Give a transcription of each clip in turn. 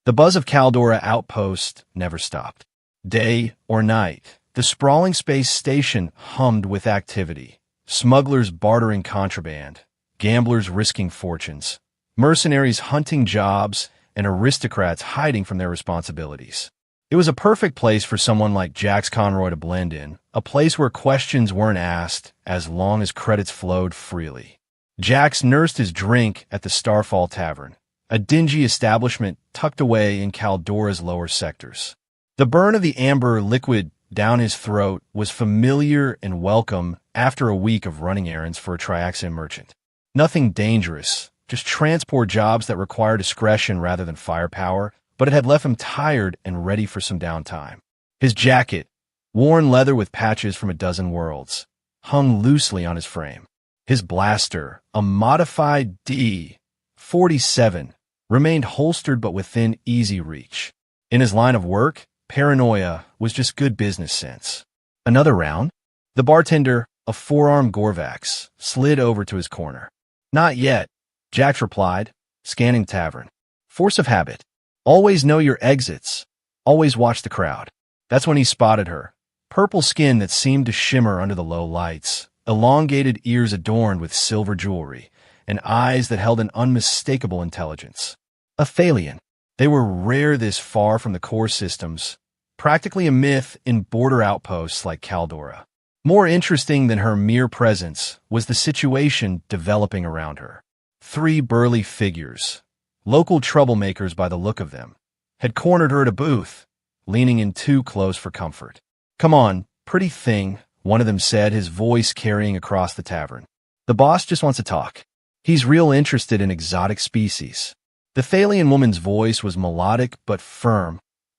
The buzz of Caldora Outpost never stopped. Day or night, the sprawling space station hummed with activity. Smugglers bartering contraband, gamblers risking fortunes, mercenaries hunting jobs, and aristocrats hiding from their responsibilities. It was a perfect place for someone like Jax Conroy to blend in, a place where questions weren't asked as long as credits flowed freely. Jax nursed his drink at the Starfall Tavern, a dingy establishment tucked away in Caldora's lower sectors. The burn of the amber liquid down his throat was familiar and welcome after a week of running errands for a Triaxian merchant. Nothing dangerous, just transport jobs that require discretion rather than firepower, but it had left him tired and ready for some downtime. His jacket, worn leather with patches from a dozen worlds, hung loosely on his frame. His blaster, a modified D-47, remained holstered but within easy reach. In his line of work, paranoia was just good business sense. Another round? The bartender, a four-armed Gorvax, slid over to his corner. Not yet, Jax replied, scanning the tavern. Force of habit. Always know your exits. Always watch the crowd. That's when he spotted her. Purple skin that seemed to shimmer under the low lights, elongated ears adorned with silver jewelry, and eyes that held an unmistakable intelligence. A Thalian. They were rare this far from the core systems, practically a myth in border outposts like Caldora. More interesting than her mere presence was the situation developing around her. Three burly figures, local troublemakers by the look of them, had cornered her at a booth, leaning in too close for comfort. "Come on, pretty thing," one of them said, his voice carrying across the tavern. "The boss just wants to talk. He's real interested in exotic species." The Thalian woman's voice was melodic but firm.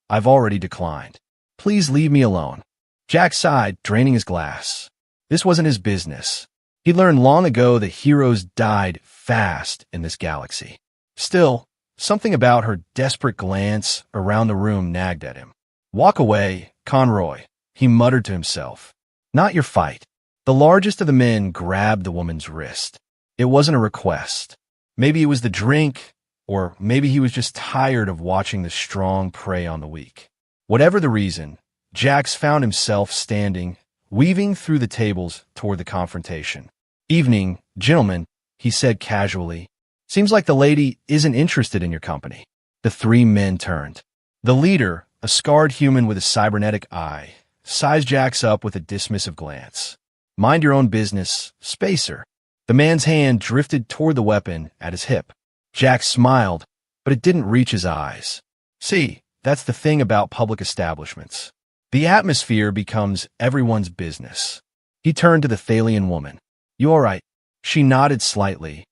"I've already declined. Please leave me alone." Jax sighed, draining his glass. This wasn't his business. He learned long ago that heroes died fast in this galaxy. Still, something about her desperate glance around the room nagged at him. "Walk away, Conroy," he muttered to himself. "Not your fight." The largest of the men grabbed the woman's wrist. It wasn't a request. Maybe it was the drink, or maybe he was just tired of watching the strong prey on the weak. Whatever the reason, Jax found himself standing, weaving through the tables toward the confrontation. "Evening, gentlemen," he said casually. "Seems like the lady isn't interested in your company." The three men turned. The leader, a scarred human with a cybernetic eye, sized Jax up with a dismissive glance. "Mind your own business, spacer." The man's hand drifted toward the weapon at his hip. Jax smiled, but it didn't reach his eyes. See, that's the thing about public establishments. The atmosphere becomes everyone's business. He turned to the Thalian woman. "You all right?" She nodded slightly,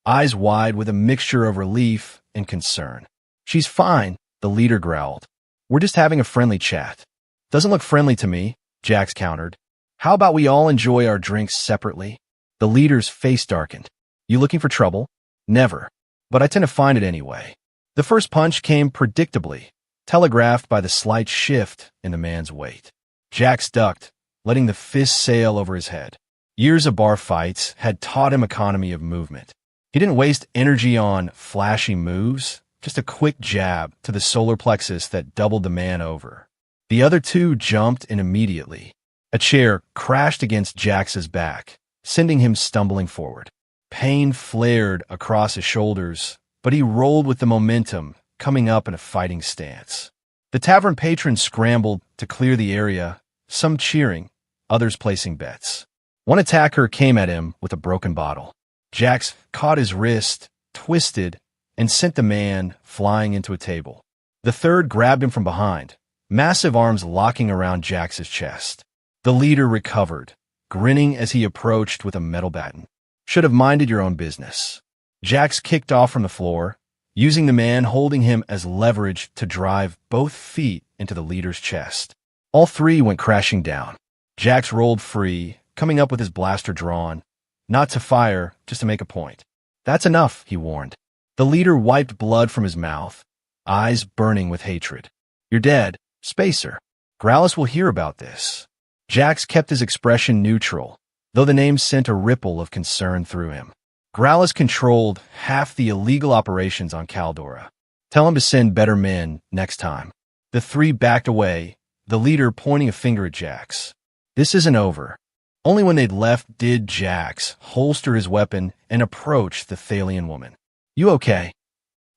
eyes wide with a mixture of relief and concern. "She's fine," the leader growled. "We're just having a friendly chat." "Doesn't look friendly to me," Jax countered. "How about we all enjoy our drinks separately?" The leader's face darkened. "You looking for trouble?" "Never. But I tend to find it anyway." The first punch came predictably, telegraphed by the slight shift in the man's weight. Jax ducked, letting the fist sail over his head. Years of bar fights had taught him economy of movement. He didn't waste energy on flashy moves, just a quick jab to the solar plexus that doubled the man over. The other two jumped in immediately. A chair crashed against Jax's back, sending him stumbling forward. Pain flared across his shoulders, but he rolled with the momentum, coming up in a fighting stance. The tavern patrons scrambled to clear the area, some cheering, others placing bets. One attacker came at him with a broken bottle. Jax caught his wrist, twisted, and sent the man flying into a table. The third grabbed him from behind, massive arms locking around Jax's chest. The leader recovered, grinning as he approached with a metal baton. "Should have minded your own business." Jax kicked off from the floor, using the man holding him as leverage to drive both feet into the leader's chest. All three went crashing down. Jax rolled free, coming up with his blaster drawn, not to fire, just to make a point. "That's enough," he warned. The leader wiped blood from his mouth, eyes burning with hatred. "You're dead, spacer. Growlus will hear about this." Jax kept his expression neutral, though the name sent a ripple of concern through him. Growlus controlled half the illegal operations on Caldora. Tell him to send better men next time. The three backed away, the leader pointing a finger at Jax. This isn't over. Only when they'd left did Jax holster his weapon and approach the Thalian woman. You okay?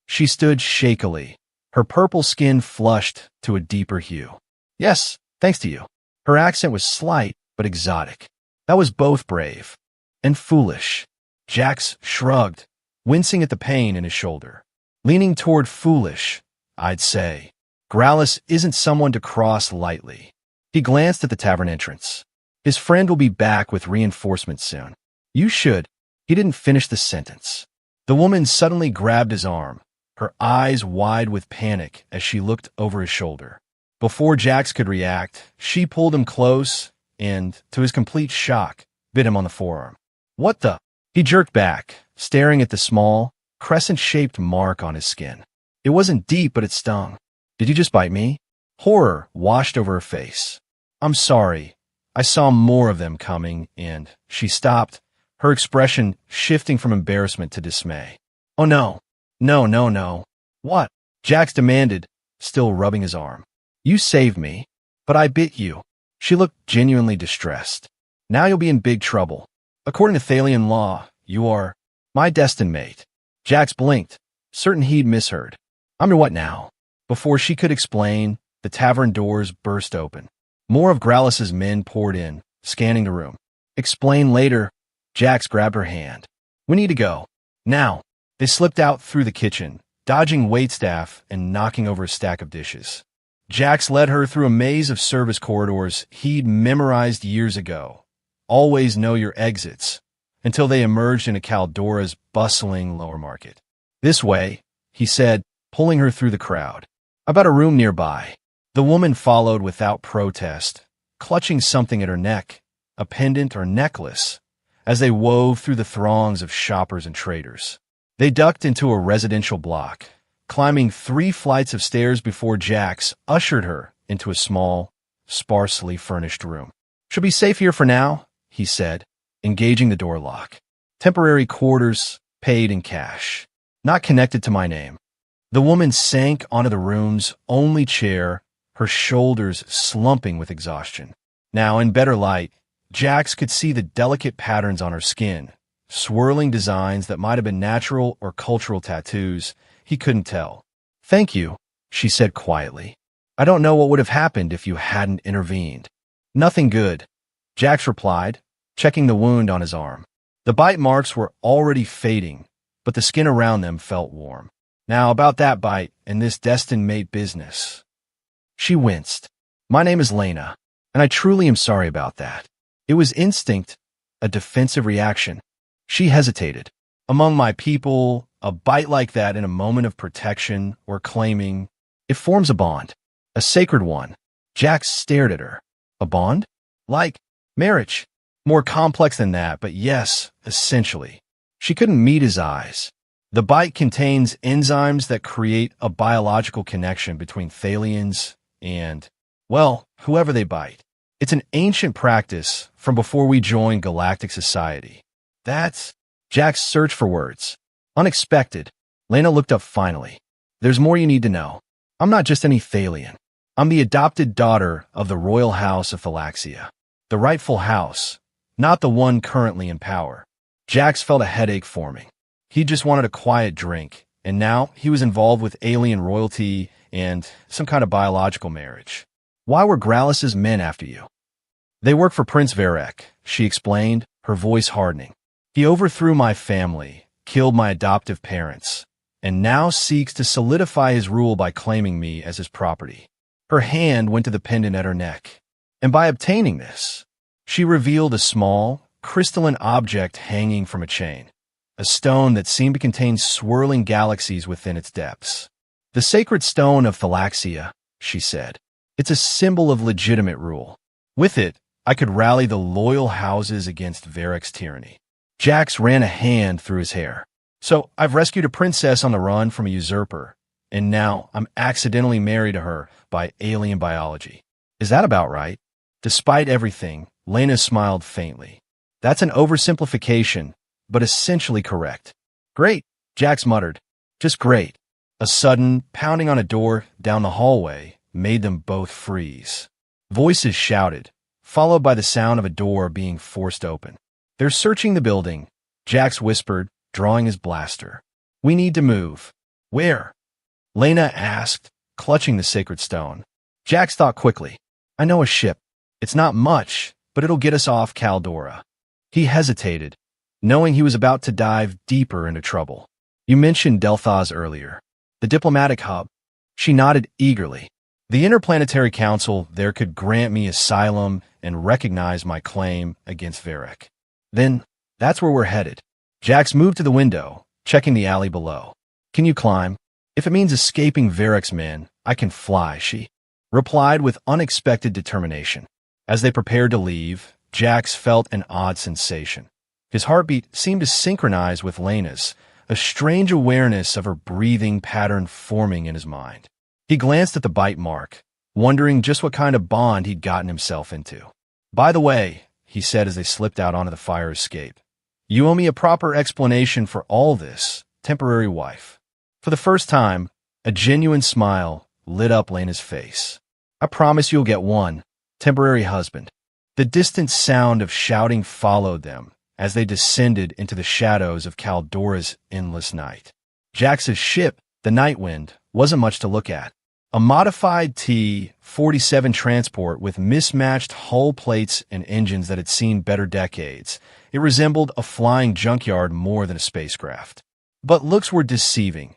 She stood shakily, her purple skin flushed to a deeper hue. Yes, thanks to you. Her accent was slight but exotic. That was both brave and foolish. Jax shrugged, wincing at the pain in his shoulder. Leaning toward foolish, I'd say. Growlus isn't someone to cross lightly. He glanced at the tavern entrance. His friend will be back with reinforcements soon. You should. He didn't finish the sentence. The woman suddenly grabbed his arm, her eyes wide with panic as she looked over his shoulder. Before Jax could react, she pulled him close and, to his complete shock, bit him on the forearm. What the? He jerked back, staring at the small, crescent-shaped mark on his skin. It wasn't deep, but it stung. Did you just bite me? Horror washed over her face. I'm sorry. I saw more of them coming, and she stopped, her expression shifting from embarrassment to dismay. Oh no. No. What? Jax demanded, still rubbing his arm. You saved me, but I bit you. She looked genuinely distressed. Now you'll be in big trouble. According to Thalian law, you are my destined mate. Jax blinked, certain he'd misheard. I'm your what now? Before she could explain, the tavern doors burst open. More of Growlus's men poured in, scanning the room. Explain later. Jax grabbed her hand. We need to go. Now. They slipped out through the kitchen, dodging waitstaff and knocking over a stack of dishes. Jax led her through a maze of service corridors he'd memorized years ago. Always know your exits, until they emerged into Caldora's bustling lower market. This way, he said, pulling her through the crowd. About a room nearby. The woman followed without protest, clutching something at her neck, a pendant or necklace, as they wove through the throngs of shoppers and traders. They ducked into a residential block, climbing 3 flights of stairs before Jax ushered her into a small, sparsely furnished room. She'll be safe here for now, he said, engaging the door lock. Temporary quarters, paid in cash. Not connected to my name. The woman sank onto the room's only chair, her shoulders slumping with exhaustion. Now, in better light, Jax could see the delicate patterns on her skin, swirling designs that might have been natural or cultural tattoos. He couldn't tell. Thank you, she said quietly. I don't know what would have happened if you hadn't intervened. Nothing good, Jax replied, checking the wound on his arm. The bite marks were already fading, but the skin around them felt warm. Now, about that bite and this destined mate business. She winced. My name is Lena, and I truly am sorry about that. It was instinct, a defensive reaction. She hesitated. Among my people, a bite like that in a moment of protection or claiming, it forms a bond. A sacred one. Jax stared at her. A bond? Like marriage. More complex than that, but yes, essentially. She couldn't meet his eyes. The bite contains enzymes that create a biological connection between Thalians and, well, whoever they bite. It's an ancient practice from before we joined Galactic society. That's Jack's search for words. Unexpected. Lena looked up finally. There's more you need to know. I'm not just any Thalian. I'm the adopted daughter of the royal house of Thalaxia. The rightful house, not the one currently in power. Jax felt a headache forming. He just wanted a quiet drink, and now he was involved with alien royalty and some kind of biological marriage. Why were Growlus's men after you? They work for Prince Varek, she explained, her voice hardening. He overthrew my family, killed my adoptive parents, and now seeks to solidify his rule by claiming me as his property. Her hand went to the pendant at her neck, and by obtaining this, she revealed a small, crystalline object hanging from a chain, a stone that seemed to contain swirling galaxies within its depths. The sacred stone of Thalaxia, she said. It's a symbol of legitimate rule. With it, I could rally the loyal houses against Varek's tyranny. Jax ran a hand through his hair. So, I've rescued a princess on the run from a usurper, and now I'm accidentally married to her by alien biology. Is that about right? Despite everything, Lena smiled faintly. That's an oversimplification, but essentially correct. Great, Jax muttered. Just great. A sudden pounding on a door down the hallway made them both freeze. Voices shouted, followed by the sound of a door being forced open. "They're searching the building," Jax whispered, drawing his blaster. "We need to move." "Where?" Lena asked, clutching the sacred stone. Jax thought quickly. "I know a ship. It's not much, but it'll get us off Caldora." He hesitated, knowing he was about to dive deeper into trouble. "You mentioned Delthaz earlier. The diplomatic hub." She nodded eagerly. "The Interplanetary Council there could grant me asylum and recognize my claim against Varric. Then, that's where we're headed." Jax moved to the window, checking the alley below. "Can you climb?" "If it means escaping Varric's men, I can fly," she replied with unexpected determination. As they prepared to leave, Jax felt an odd sensation. His heartbeat seemed to synchronize with Lena's, a strange awareness of her breathing pattern forming in his mind. He glanced at the bite mark, wondering just what kind of bond he'd gotten himself into. "By the way," he said as they slipped out onto the fire escape, "you owe me a proper explanation for all this, temporary wife." For the first time, a genuine smile lit up Lena's face. "I promise you'll get one, temporary husband." The distant sound of shouting followed them as they descended into the shadows of Caldora's endless night. Jax's ship, the Nightwind, wasn't much to look at. A modified T-47 transport with mismatched hull plates and engines that had seen better decades, it resembled a flying junkyard more than a spacecraft. But looks were deceiving.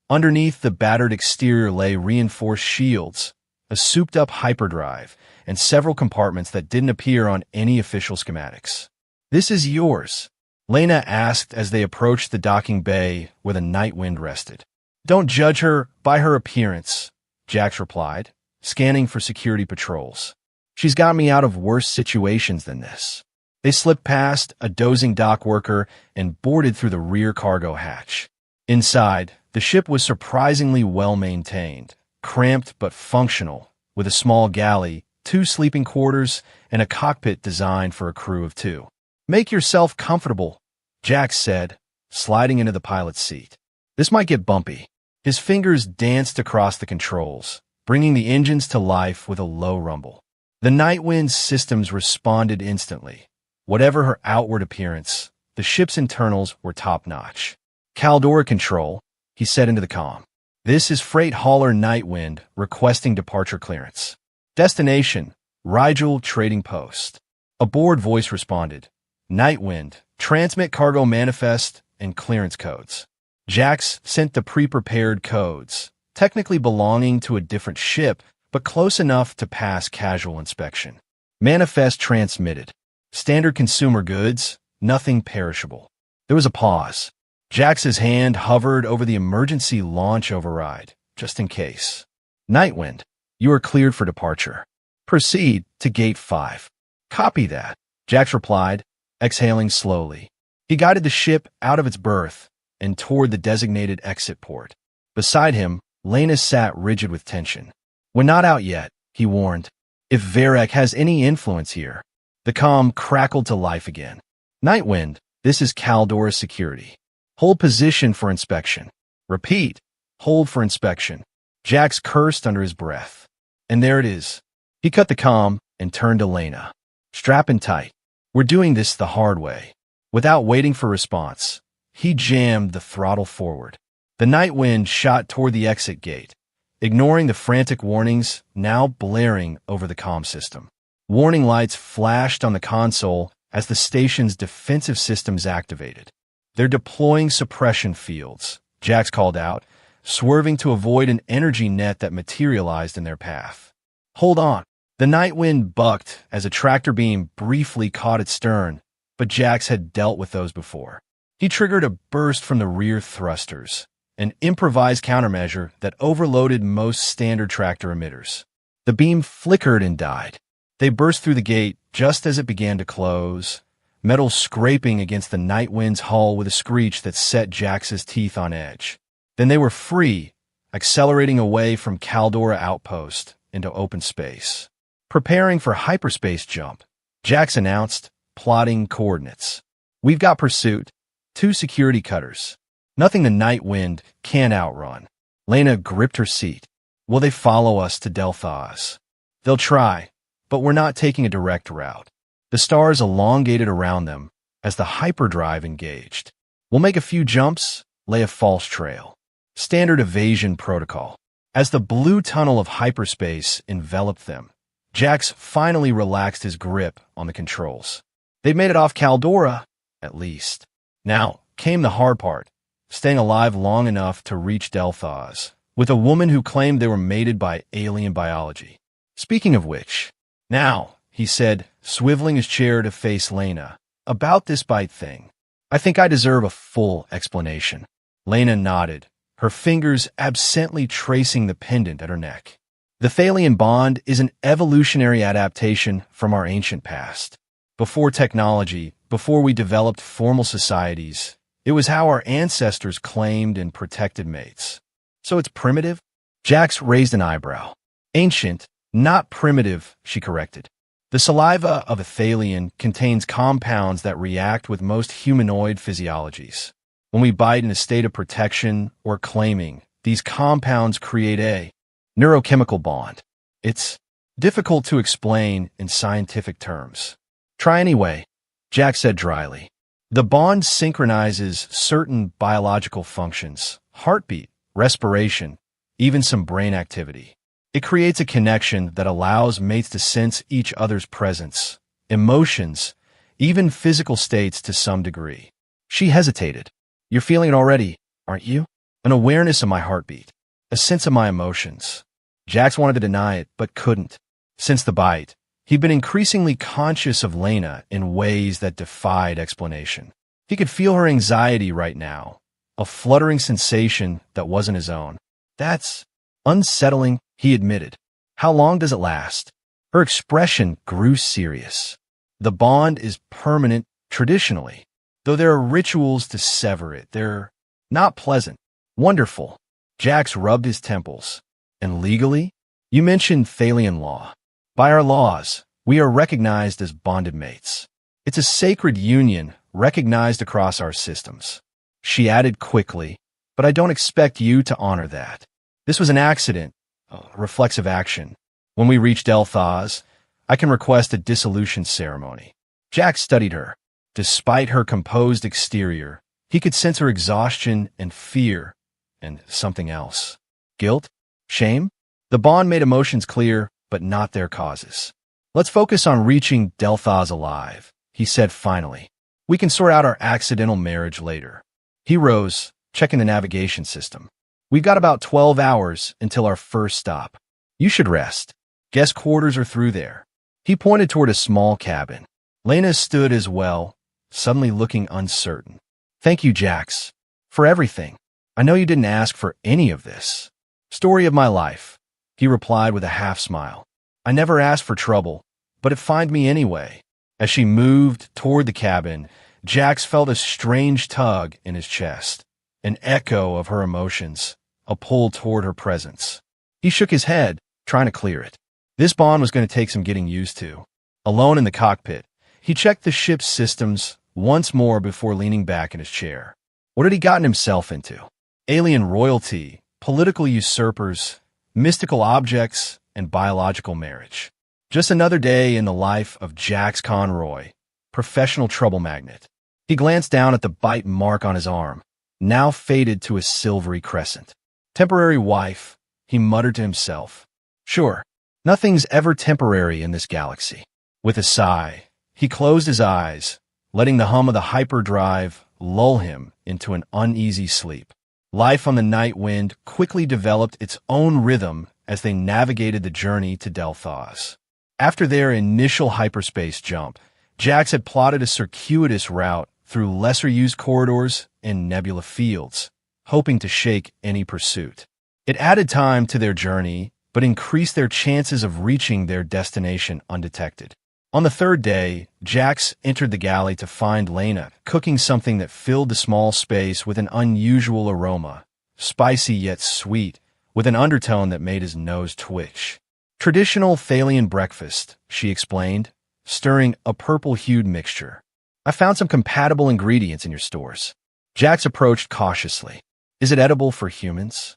Underneath the battered exterior lay reinforced shields, a souped-up hyperdrive, and several compartments that didn't appear on any official schematics. "This is yours," Lena asked as they approached the docking bay where the Nightwind rested. "Don't judge her by her appearance," Jax replied, scanning for security patrols. "She's got me out of worse situations than this." They slipped past a dozing dock worker and boarded through the rear cargo hatch. Inside, the ship was surprisingly well-maintained, cramped but functional, with a small galley, 2 sleeping quarters, and a cockpit designed for a crew of 2. "Make yourself comfortable," Jax said, sliding into the pilot's seat. "This might get bumpy." His fingers danced across the controls, bringing the engines to life with a low rumble. The Nightwind's systems responded instantly. Whatever her outward appearance, the ship's internals were top-notch. "Caldora Control," he said into the comm. "This is freight hauler Nightwind requesting departure clearance. Destination, Rigel Trading Post." A bored voice responded. "Nightwind, transmit cargo manifest and clearance codes." Jax sent the pre-prepared codes, technically belonging to a different ship, but close enough to pass casual inspection. Manifest transmitted. Standard consumer goods, nothing perishable. There was a pause. Jax's hand hovered over the emergency launch override, just in case. "Nightwind, you are cleared for departure. Proceed to Gate 5. "Copy that," Jax replied, exhaling slowly. He guided the ship out of its berth and toward the designated exit port. Beside him, Lena sat rigid with tension. "We're not out yet," he warned. "If Varric has any influence here." The comm crackled to life again. "Nightwind, this is Caldora Security. Hold position for inspection. Repeat, hold for inspection." Jax cursed under his breath. "And there it is." He cut the comm and turned to Lena. "Strap in tight. We're doing this the hard way." Without waiting for response, he jammed the throttle forward. The Nightwind shot toward the exit gate, ignoring the frantic warnings now blaring over the comm system. Warning lights flashed on the console as the station's defensive systems activated. "They're deploying suppression fields," Jax called out, swerving to avoid an energy net that materialized in their path. "Hold on." The Nightwind bucked as a tractor beam briefly caught its stern, but Jax had dealt with those before. He triggered a burst from the rear thrusters, an improvised countermeasure that overloaded most standard tractor emitters. The beam flickered and died. They burst through the gate just as it began to close, metal scraping against the Nightwind's hull with a screech that set Jax's teeth on edge. Then they were free, accelerating away from Caldora Outpost into open space. Preparing for hyperspace jump, Jax announced, plotting coordinates. "We've got pursuit, 2 security cutters. Nothing the Nightwind can't outrun." Lena gripped her seat. Will they follow us to Delphos? They'll try, but we're not taking a direct route. The stars elongated around them as the hyperdrive engaged. We'll make a few jumps, lay a false trail. Standard evasion protocol. As the blue tunnel of hyperspace enveloped them, Jax finally relaxed his grip on the controls. They'd made it off Caldora, at least. Now came the hard part, staying alive long enough to reach Delphos, with a woman who claimed they were mated by alien biology. Speaking of which, now, he said, swiveling his chair to face Lena, about this bite thing. I think I deserve a full explanation. Lena nodded, her fingers absently tracing the pendant at her neck. The Thalian bond is an evolutionary adaptation from our ancient past. Before technology, before we developed formal societies, it was how our ancestors claimed and protected mates. So it's primitive? Jax raised an eyebrow. Ancient, not primitive, she corrected. The saliva of a Thalian contains compounds that react with most humanoid physiologies. When we bite in a state of protection or claiming, these compounds create a neurochemical bond. It's difficult to explain in scientific terms. Try anyway, Jack said dryly. The bond synchronizes certain biological functions, heartbeat, respiration, even some brain activity. It creates a connection that allows mates to sense each other's presence, emotions, even physical states to some degree. She hesitated. You're feeling it already, aren't you? An awareness of my heartbeat, a sense of my emotions. Jax wanted to deny it, but couldn't. Since the bite, he'd been increasingly conscious of Lena in ways that defied explanation. He could feel her anxiety right now, a fluttering sensation that wasn't his own. That's unsettling, he admitted. How long does it last? Her expression grew serious. The bond is permanent traditionally, though there are rituals to sever it. They're not pleasant. Wonderful. Jax rubbed his temples. And legally? You mentioned Thalian law. By our laws, we are recognized as bonded mates. It's a sacred union recognized across our systems. She added quickly, but I don't expect you to honor that. This was an accident, a reflexive action. When we reach Delphos, I can request a dissolution ceremony. Jack studied her. Despite her composed exterior, he could sense her exhaustion and fear, and something else. Guilt? Shame? The bond made emotions clear, but not their causes. Let's focus on reaching Delphos alive, he said finally. We can sort out our accidental marriage later. He rose, checking the navigation system. We've got about 12 hours until our first stop. You should rest. Guest quarters are through there. He pointed toward a small cabin. Lena stood as well, suddenly looking uncertain. Thank you, Jax, for everything. I know you didn't ask for any of this. Story of my life, he replied with a half-smile. I never asked for trouble, but it found me anyway. As she moved toward the cabin, Jax felt a strange tug in his chest, an echo of her emotions, a pull toward her presence. He shook his head, trying to clear it. This bond was going to take some getting used to. Alone in the cockpit, he checked the ship's systems once more before leaning back in his chair. What had he gotten himself into? Alien royalty, political usurpers, mystical objects, and biological marriage. Just another day in the life of Jax Conroy, professional trouble magnet. He glanced down at the bite mark on his arm, now faded to a silvery crescent. Temporary wife, he muttered to himself. Sure, nothing's ever temporary in this galaxy. With a sigh, he closed his eyes, letting the hum of the hyperdrive lull him into an uneasy sleep. Life on the night wind quickly developed its own rhythm as they navigated the journey to Delphos. After their initial hyperspace jump, Jax had plotted a circuitous route through lesser-used corridors and nebula fields, hoping to shake any pursuit. It added time to their journey, but increased their chances of reaching their destination undetected. On the third day, Jax entered the galley to find Lena cooking something that filled the small space with an unusual aroma, spicy yet sweet, with an undertone that made his nose twitch. Traditional Thalian breakfast, she explained, stirring a purple-hued mixture. I found some compatible ingredients in your stores. Jax approached cautiously. Is it edible for humans?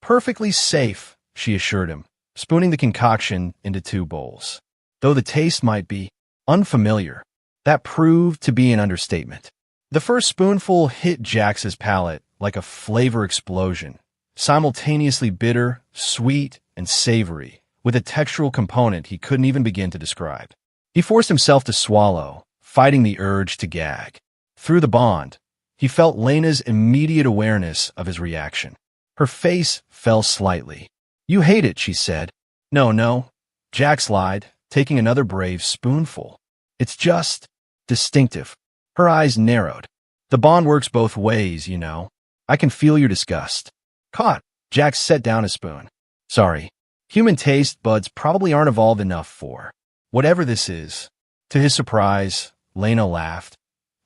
Perfectly safe, she assured him, spooning the concoction into 2 bowls. Though the taste might be unfamiliar, that proved to be an understatement. The first spoonful hit Jax's palate like a flavor explosion, simultaneously bitter, sweet, and savory, with a textural component he couldn't even begin to describe. He forced himself to swallow, fighting the urge to gag. Through the bond, he felt Lena's immediate awareness of his reaction. Her face fell slightly. "You hate it," she said. No, Jax lied, taking another brave spoonful. "It's just distinctive." Her eyes narrowed. "The bond works both ways, you know. I can feel your disgust." Caught. Jax set down his spoon. "Sorry. Human taste buds probably aren't evolved enough for whatever this is." To his surprise, Lena laughed,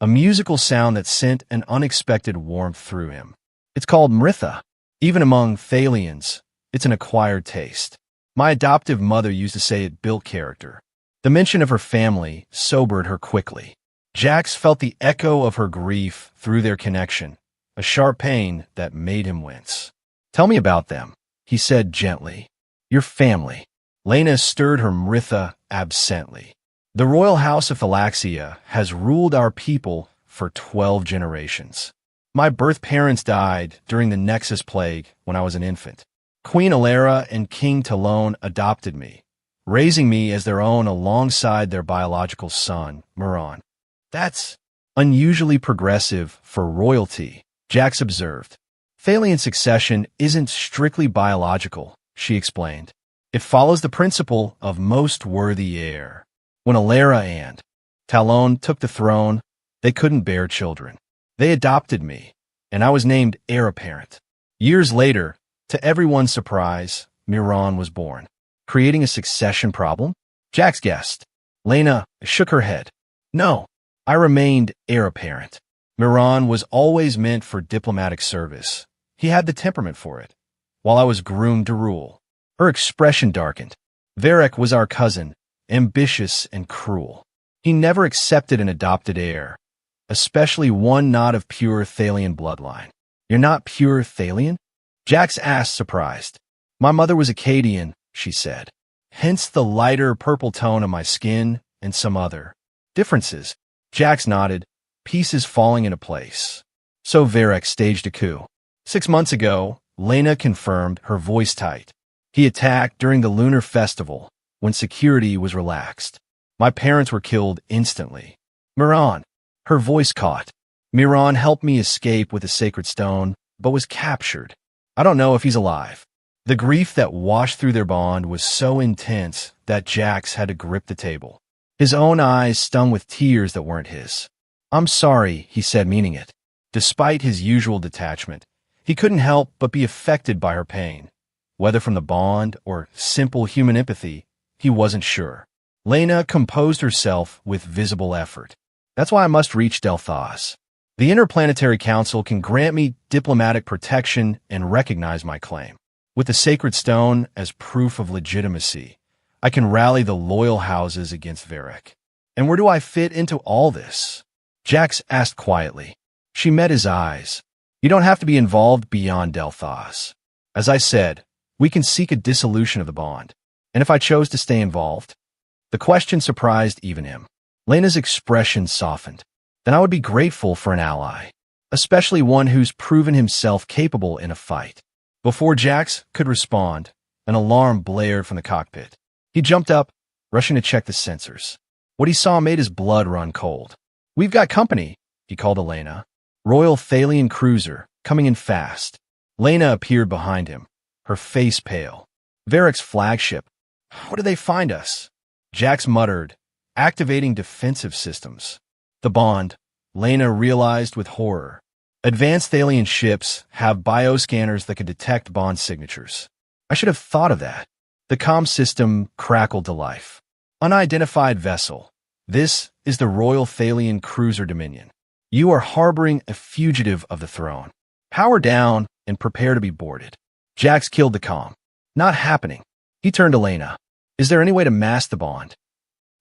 a musical sound that sent an unexpected warmth through him. "It's called Mritha. Even among Thalians, it's an acquired taste. My adoptive mother used to say it built character." The mention of her family sobered her quickly. Jax felt the echo of her grief through their connection, a sharp pain that made him wince. "Tell me about them," he said gently. "Your family." Lena stirred her Mritha absently. "The royal house of Thalaxia has ruled our people for 12 generations. My birth parents died during the Nexus Plague when I was an infant. Queen Alara and King Talon adopted me, raising me as their own alongside their biological son, Miran. That's unusually progressive for royalty," Jax observed. "Thalian succession isn't strictly biological," she explained. "It follows the principle of most worthy heir. When Alara and Talon took the throne, they couldn't bear children. They adopted me, and I was named heir apparent. Years later, to everyone's surprise, Miran was born. Creating a succession problem?" Jax guessed. Lena shook her head. "No, I remained heir apparent. Miran was always meant for diplomatic service. He had the temperament for it, while I was groomed to rule." Her expression darkened. "Varric was our cousin, ambitious and cruel. He never accepted an adopted heir, especially one not of pure Thalian bloodline." "You're not pure Thalian?" Jax asked, surprised. "My mother was Akkadian," she said. "Hence the lighter purple tone of my skin and some other differences." Jax nodded, pieces falling into place. "So Varric staged a coup. 6 months ago," Lena confirmed, her voice tight. "He attacked during the lunar festival, when security was relaxed. My parents were killed instantly. Miran," her voice caught. "Miran helped me escape with the sacred stone, but was captured. I don't know if he's alive." The grief that washed through their bond was so intense that Jax had to grip the table. His own eyes stung with tears that weren't his. "I'm sorry," he said, meaning it. Despite his usual detachment, he couldn't help but be affected by her pain. Whether from the bond or simple human empathy, he wasn't sure. Lena composed herself with visible effort. "That's why I must reach Delthos. The Interplanetary Council can grant me diplomatic protection and recognize my claim. With the Sacred Stone as proof of legitimacy, I can rally the loyal houses against Varric. And where do I fit into all this?" Jax asked quietly. She met his eyes. "You don't have to be involved beyond Delthos. As I said, we can seek a dissolution of the bond. And if I chose to stay involved?" The question surprised even him. Lena's expression softened. "Then I would be grateful for an ally, especially one who's proven himself capable in a fight." Before Jax could respond, an alarm blared from the cockpit. He jumped up, rushing to check the sensors. What he saw made his blood run cold. "We've got company," he called Elena. "Royal Thalian cruiser, coming in fast." Lena appeared behind him, her face pale. "Varric's flagship. How did they find us?" Jax muttered, activating defensive systems. The bond, Lena realized with horror. Advanced Thalian ships have bioscanners that can detect bond signatures. I should have thought of that. The comm system crackled to life. "Unidentified vessel. This is the Royal Thalian Cruiser Dominion. You are harboring a fugitive of the throne. Power down and prepare to be boarded." Jax killed the comm. "Not happening." He turned to Lena. "Is there any way to mask the bond?"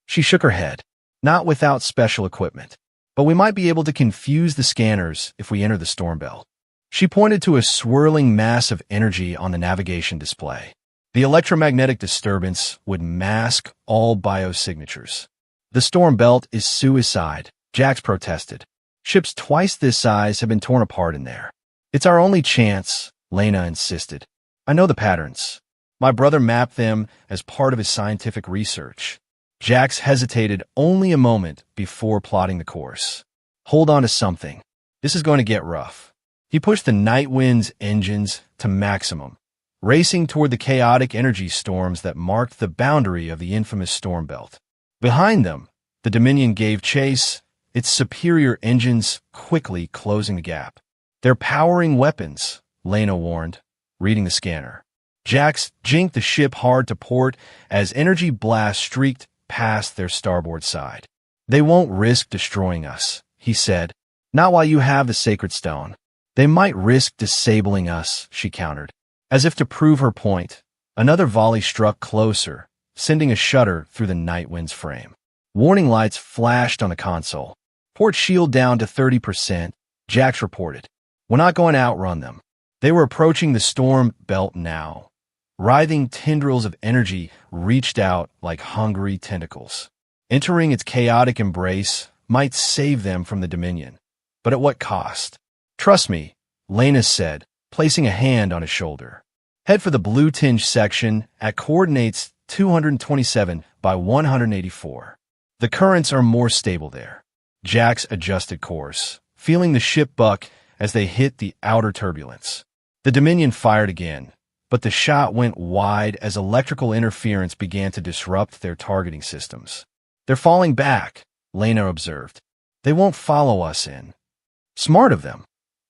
She shook her head. "Not without special equipment. But we might be able to confuse the scanners if we enter the storm belt." She pointed to a swirling mass of energy on the navigation display. The electromagnetic disturbance would mask all biosignatures. The storm belt is suicide, Jax protested. Ships twice this size have been torn apart in there. It's our only chance, Lena insisted. I know the patterns. My brother mapped them as part of his scientific research. Jax hesitated only a moment before plotting the course. Hold on to something. This is going to get rough. He pushed the Nightwind's engines to maximum, racing toward the chaotic energy storms that marked the boundary of the infamous storm belt. Behind them, the Dominion gave chase, its superior engines quickly closing the gap. They're powering weapons, Lena warned, reading the scanner. Jax jinked the ship hard to port as energy blasts streaked past their starboard side. They won't risk destroying us, he said. Not while you have the sacred stone. They might risk disabling us, she countered. As if to prove her point, another volley struck closer, sending a shudder through the Nightwind's frame. Warning lights flashed on the console. Port shield down to 30%, Jax reported. We're not going to outrun them. They were approaching the storm belt now. Writhing tendrils of energy reached out like hungry tentacles. Entering its chaotic embrace might save them from the Dominion. But at what cost? Trust me, Lena said, placing a hand on his shoulder. Head for the blue-tinged section at coordinates 227 by 184. The currents are more stable there. Jax adjusted course, feeling the ship buck as they hit the outer turbulence. The Dominion fired again, but the shot went wide as electrical interference began to disrupt their targeting systems. They're falling back, Lena observed. They won't follow us in. Smart of them,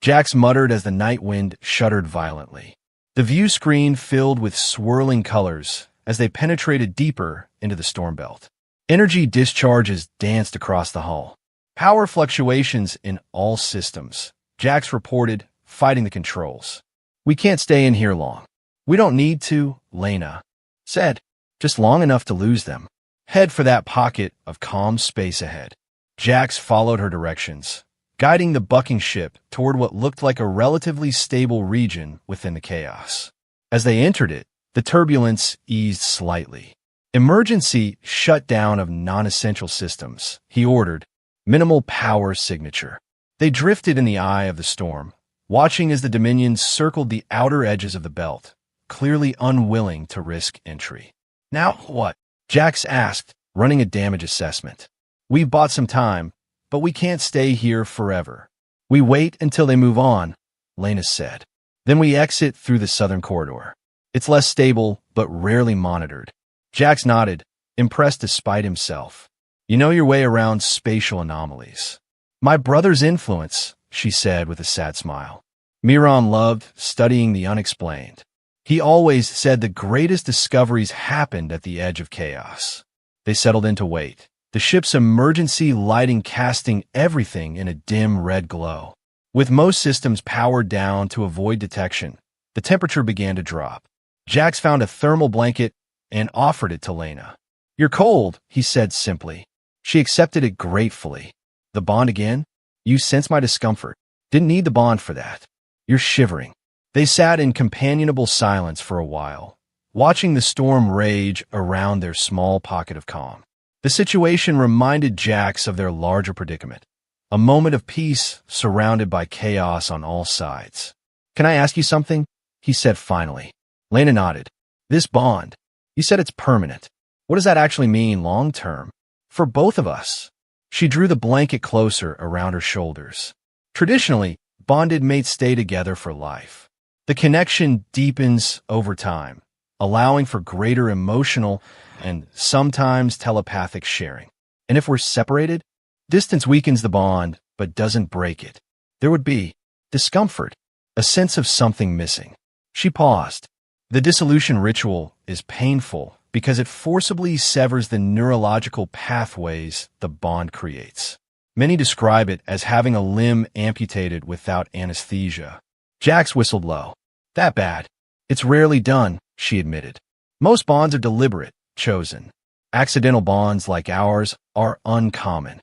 Jax muttered as the Nightwind shuddered violently. The view screen filled with swirling colors as they penetrated deeper into the storm belt. Energy discharges danced across the hull. Power fluctuations in all systems, Jax reported, fighting the controls. We can't stay in here long. We don't need to, Lena said. Just long enough to lose them. Head for that pocket of calm space ahead. Jax followed her directions, guiding the bucking ship toward what looked like a relatively stable region within the chaos. As they entered it, the turbulence eased slightly. Emergency shutdown of non-essential systems, he ordered. Minimal power signature. They drifted in the eye of the storm, watching as the Dominion circled the outer edges of the belt, clearly unwilling to risk entry. Now what? Jax asked, running a damage assessment. We've bought some time, but we can't stay here forever. We wait until they move on, Lena said. Then we exit through the southern corridor. It's less stable, but rarely monitored. Jax nodded, impressed despite himself. You know your way around spatial anomalies. My brother's influence, she said with a sad smile. Miron loved studying the unexplained. He always said the greatest discoveries happened at the edge of chaos. They settled in to wait, the ship's emergency lighting casting everything in a dim red glow. With most systems powered down to avoid detection, the temperature began to drop. Jax found a thermal blanket and offered it to Lena. You're cold, he said simply. She accepted it gratefully. The bond again? You sense my discomfort. Didn't need the bond for that. You're shivering. They sat in companionable silence for a while, watching the storm rage around their small pocket of calm. The situation reminded Jax of their larger predicament, a moment of peace surrounded by chaos on all sides. Can I ask you something? He said finally. Lena nodded. This bond, you said it's permanent. What does that actually mean long term? For both of us. She drew the blanket closer around her shoulders. Traditionally, bonded mates stay together for life. The connection deepens over time, allowing for greater emotional and sometimes telepathic sharing. And if we're separated, distance weakens the bond but doesn't break it. There would be discomfort, a sense of something missing. She paused. The dissolution ritual is painful because it forcibly severs the neurological pathways the bond creates. Many describe it as having a limb amputated without anesthesia. Jax whistled low. That bad. It's rarely done, she admitted. Most bonds are deliberate, chosen. Accidental bonds like ours are uncommon.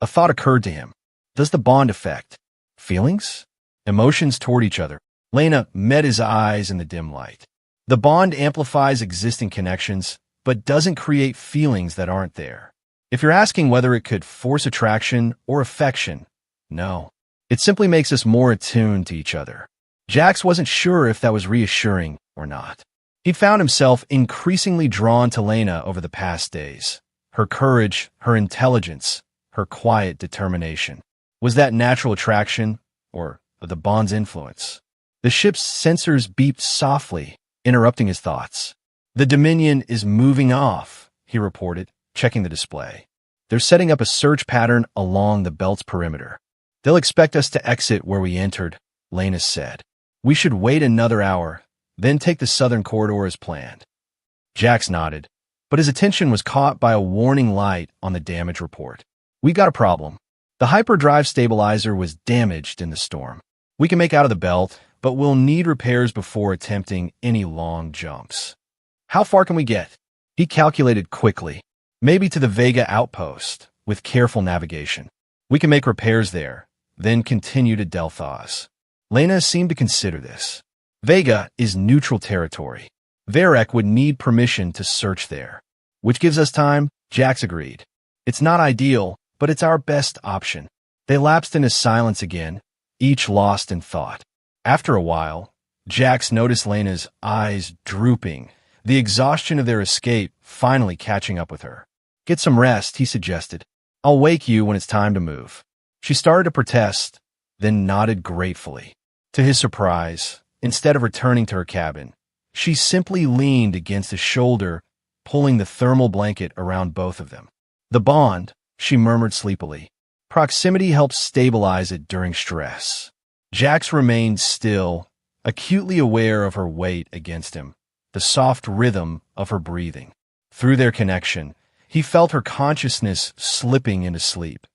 A thought occurred to him. Does the bond affect feelings? emotions toward each other. Lena met his eyes in the dim light. The bond amplifies existing connections, but doesn't create feelings that aren't there. If you're asking whether it could force attraction or affection, no. It simply makes us more attuned to each other. Jax wasn't sure if that was reassuring or not. He'd found himself increasingly drawn to Lena over the past days. Her courage, her intelligence, her quiet determination. Was that natural attraction or the bond's influence? The ship's sensors beeped softly, interrupting his thoughts. "The Dominion is moving off," he reported, checking the display. "They're setting up a search pattern along the belt's perimeter. They'll expect us to exit where we entered," Lena said. "We should wait another hour, then take the southern corridor as planned." Jax nodded, but his attention was caught by a warning light on the damage report. "We got a problem. The hyperdrive stabilizer was damaged in the storm. We can make out of the belt, but we'll need repairs before attempting any long jumps." "How far can we get?" He calculated quickly. "Maybe to the Vega outpost, with careful navigation. We can make repairs there, then continue to Delphos." Lena seemed to consider this. Vega is neutral territory. Varek would need permission to search there. "Which gives us time," Jax agreed. "It's not ideal, but it's our best option." They lapsed into silence again, each lost in thought. After a while, Jax noticed Lena's eyes drooping, the exhaustion of their escape finally catching up with her. "Get some rest," he suggested. "I'll wake you when it's time to move." She started to protest, then nodded gratefully. To his surprise, instead of returning to her cabin, she simply leaned against his shoulder, pulling the thermal blanket around both of them. "The bond," she murmured sleepily. "Proximity helps stabilize it during stress." Jax remained still, acutely aware of her weight against him, the soft rhythm of her breathing. Through their connection, he felt her consciousness slipping into sleep,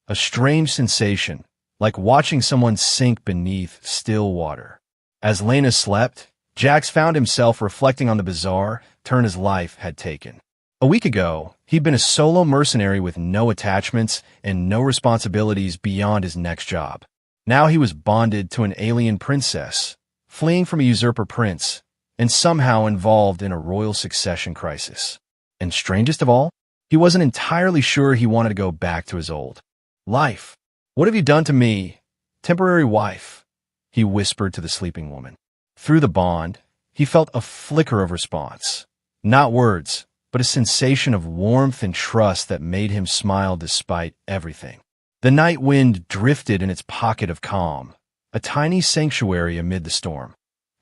a strange sensation, like watching someone sink beneath still water. As Lena slept, Jax found himself reflecting on the bizarre turn his life had taken. A week ago, he'd been a solo mercenary with no attachments and no responsibilities beyond his next job. Now he was bonded to an alien princess, fleeing from a usurper prince, and somehow involved in a royal succession crisis. And strangest of all, he wasn't entirely sure he wanted to go back to his old life. "What have you done to me, temporary wife?" he whispered to the sleeping woman. Through the bond, he felt a flicker of response. Not words, but a sensation of warmth and trust that made him smile despite everything. The night wind drifted in its pocket of calm, a tiny sanctuary amid the storm,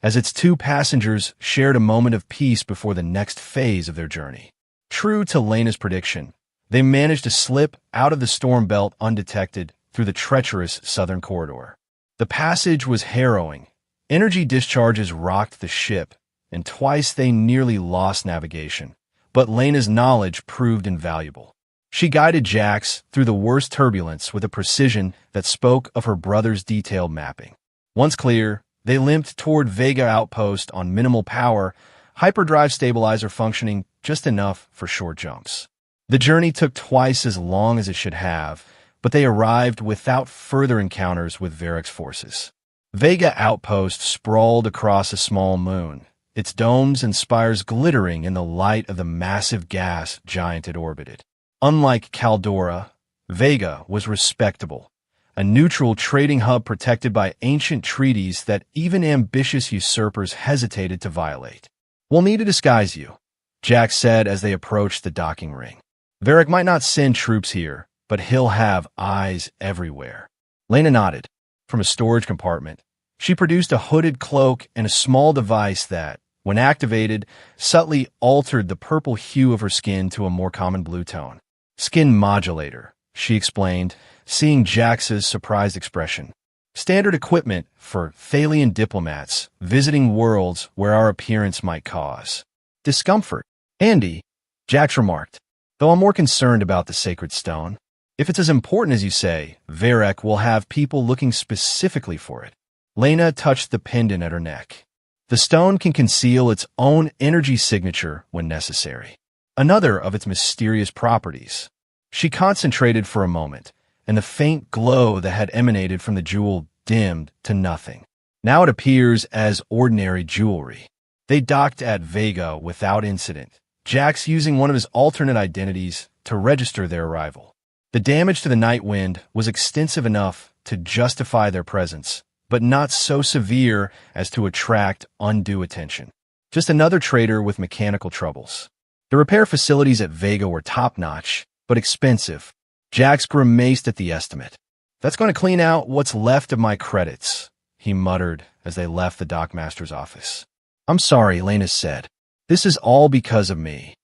as its two passengers shared a moment of peace before the next phase of their journey. True to Lena's prediction, they managed to slip out of the storm belt undetected through the treacherous southern corridor. The passage was harrowing. Energy discharges rocked the ship, and twice they nearly lost navigation. But Lena's knowledge proved invaluable. She guided Jax through the worst turbulence with a precision that spoke of her brother's detailed mapping. Once clear, they limped toward Vega Outpost on minimal power, hyperdrive stabilizer functioning just enough for short jumps. The journey took twice as long as it should have, but they arrived without further encounters with Varek's forces. Vega Outpost sprawled across a small moon, its domes and spires glittering in the light of the massive gas giant it orbited. Unlike Caldora, Vega was respectable, a neutral trading hub protected by ancient treaties that even ambitious usurpers hesitated to violate. "We'll need to disguise you," Jax said as they approached the docking ring. "Varek might not send troops here, but he'll have eyes everywhere." Lena nodded. From a storage compartment, she produced a hooded cloak and a small device that, when activated, subtly altered the purple hue of her skin to a more common blue tone. "Skin modulator," she explained, seeing Jax's surprised expression. "Standard equipment for Thalian diplomats visiting worlds where our appearance might cause discomfort." "Handy," Jax remarked, "though I'm more concerned about the sacred stone. If it's as important as you say, Varek will have people looking specifically for it." Lena touched the pendant at her neck. "The stone can conceal its own energy signature when necessary. Another of its mysterious properties." She concentrated for a moment, and the faint glow that had emanated from the jewel dimmed to nothing. Now it appears as ordinary jewelry. They docked at Vega without incident, Jax using one of his alternate identities to register their arrival. The damage to the Nightwind was extensive enough to justify their presence, but not so severe as to attract undue attention. Just another trader with mechanical troubles. The repair facilities at Vega were top-notch, but expensive. Jax grimaced at the estimate. "That's going to clean out what's left of my credits," he muttered as they left the dockmaster's office. "I'm sorry," Lena said. "This is all because of me."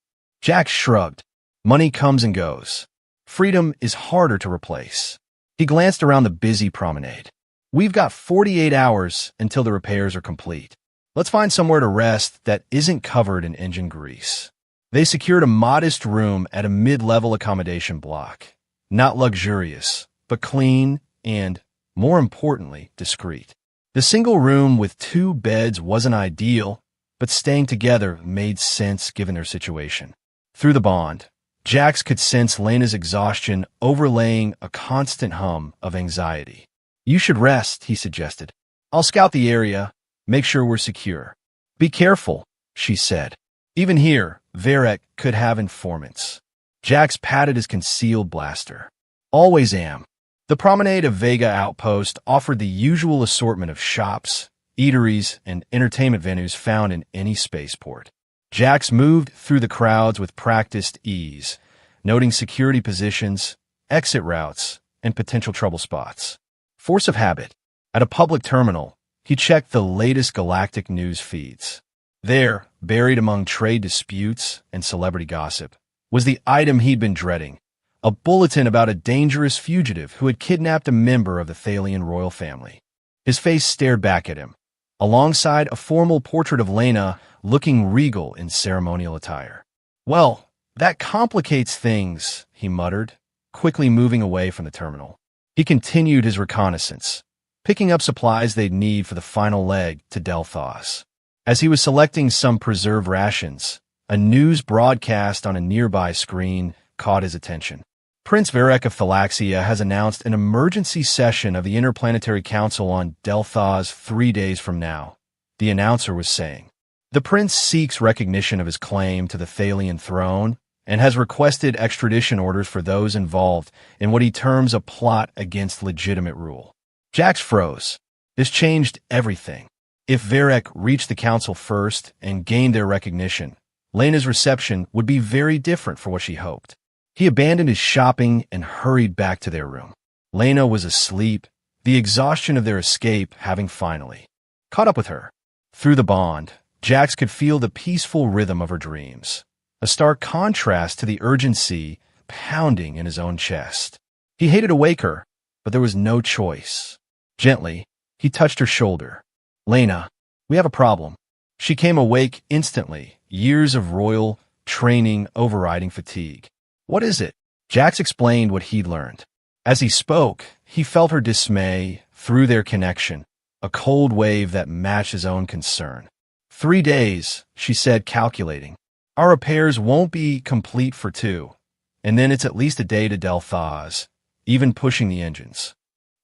Jax shrugged. Money comes and goes. Freedom is harder to replace. He glanced around the busy promenade. "We've got 48 hours until the repairs are complete. Let's find somewhere to rest that isn't covered in engine grease." They secured a modest room at a mid-level accommodation block. Not luxurious, but clean and, more importantly, discreet. The single room with 2 beds wasn't ideal, but staying together made sense given their situation. Through the bond, Jax could sense Lena's exhaustion overlaying a constant hum of anxiety. "You should rest," he suggested. "I'll scout the area, make sure we're secure." "Be careful," she said. Even here, Varek could have informants. Jax patted his concealed blaster. "Always am." The promenade of Vega Outpost offered the usual assortment of shops, eateries, and entertainment venues found in any spaceport. Jax moved through the crowds with practiced ease, noting security positions, exit routes, and potential trouble spots. Force of habit. At a public terminal, he checked the latest Galactic news feeds. There, buried among trade disputes and celebrity gossip, was the item he'd been dreading, a bulletin about a dangerous fugitive who had kidnapped a member of the Thalian royal family. His face stared back at him, alongside a formal portrait of Lena looking regal in ceremonial attire. "Well, that complicates things," he muttered, quickly moving away from the terminal. He continued his reconnaissance, picking up supplies they'd need for the final leg to Delthos. As he was selecting some preserved rations, a news broadcast on a nearby screen caught his attention. Prince Varek of Thalaxia has announced an emergency session of the Interplanetary Council on Delthos 3 days from now, the announcer was saying. The prince seeks recognition of his claim to the Thalian throne and has requested extradition orders for those involved in what he terms a plot against legitimate rule. Jax froze. This changed everything. If Varek reached the council first and gained their recognition, Lena's reception would be very different for what she hoped. He abandoned his shopping and hurried back to their room. Lena was asleep, the exhaustion of their escape having finally caught up with her. Through the bond, Jax could feel the peaceful rhythm of her dreams, a stark contrast to the urgency pounding in his own chest. He hated to wake her, but there was no choice. Gently, he touched her shoulder. "Lena, we have a problem." She came awake instantly, years of royal training overriding fatigue. "What is it?" Jax explained what he'd learned. As he spoke, he felt her dismay through their connection, a cold wave that matched his own concern. 3 days, she said, calculating. "Our repairs won't be complete for 2, and then it's at least a day to Delthos, even pushing the engines."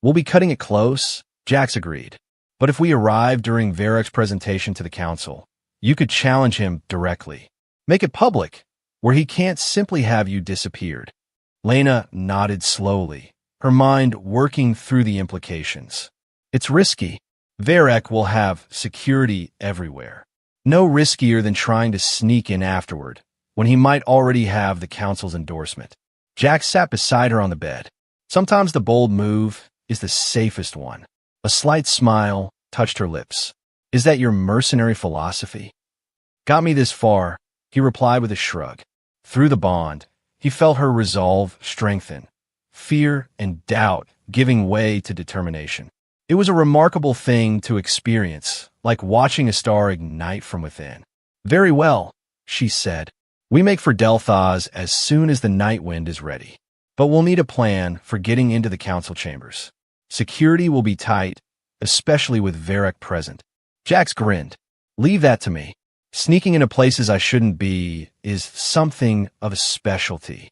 "We'll be cutting it close," Jax agreed. "But if we arrive during Varek's presentation to the council, you could challenge him directly. Make it public, where he can't simply have you disappeared." Lena nodded slowly, her mind working through the implications. "It's risky. Varek will have security everywhere. No riskier than trying to sneak in afterward, when he might already have the council's endorsement." Jax sat beside her on the bed. Sometimes the bold move is the safest one. A slight smile touched her lips. "Is that your mercenary philosophy?" "Got me this far," he replied with a shrug. Through the bond, he felt her resolve strengthen, fear and doubt giving way to determination. It was a remarkable thing to experience, like watching a star ignite from within. "Very well," she said. "We make for Delthos as soon as the Nightwind is ready. But we'll need a plan for getting into the council chambers. Security will be tight, especially with Varek present." Jax grinned. "Leave that to me. Sneaking into places I shouldn't be is something of a specialty."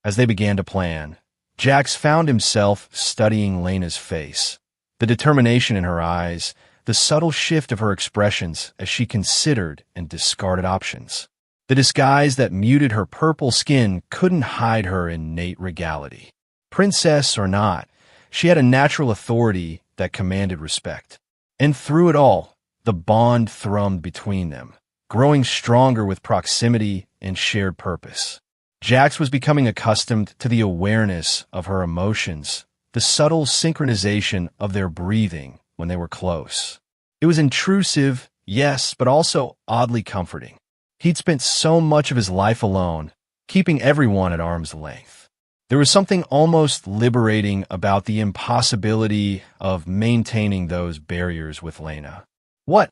As they began to plan, Jax found himself studying Lena's face, The determination in her eyes, the subtle shift of her expressions as she considered and discarded options. The disguise that muted her purple skin couldn't hide her innate regality. Princess or not, she had a natural authority that commanded respect. And through it all, the bond thrummed between them, growing stronger with proximity and shared purpose. Jax was becoming accustomed to the awareness of her emotions, the subtle synchronization of their breathing when they were close. It was intrusive, yes, but also oddly comforting. He'd spent so much of his life alone, keeping everyone at arm's length. There was something almost liberating about the impossibility of maintaining those barriers with Lena. "What?"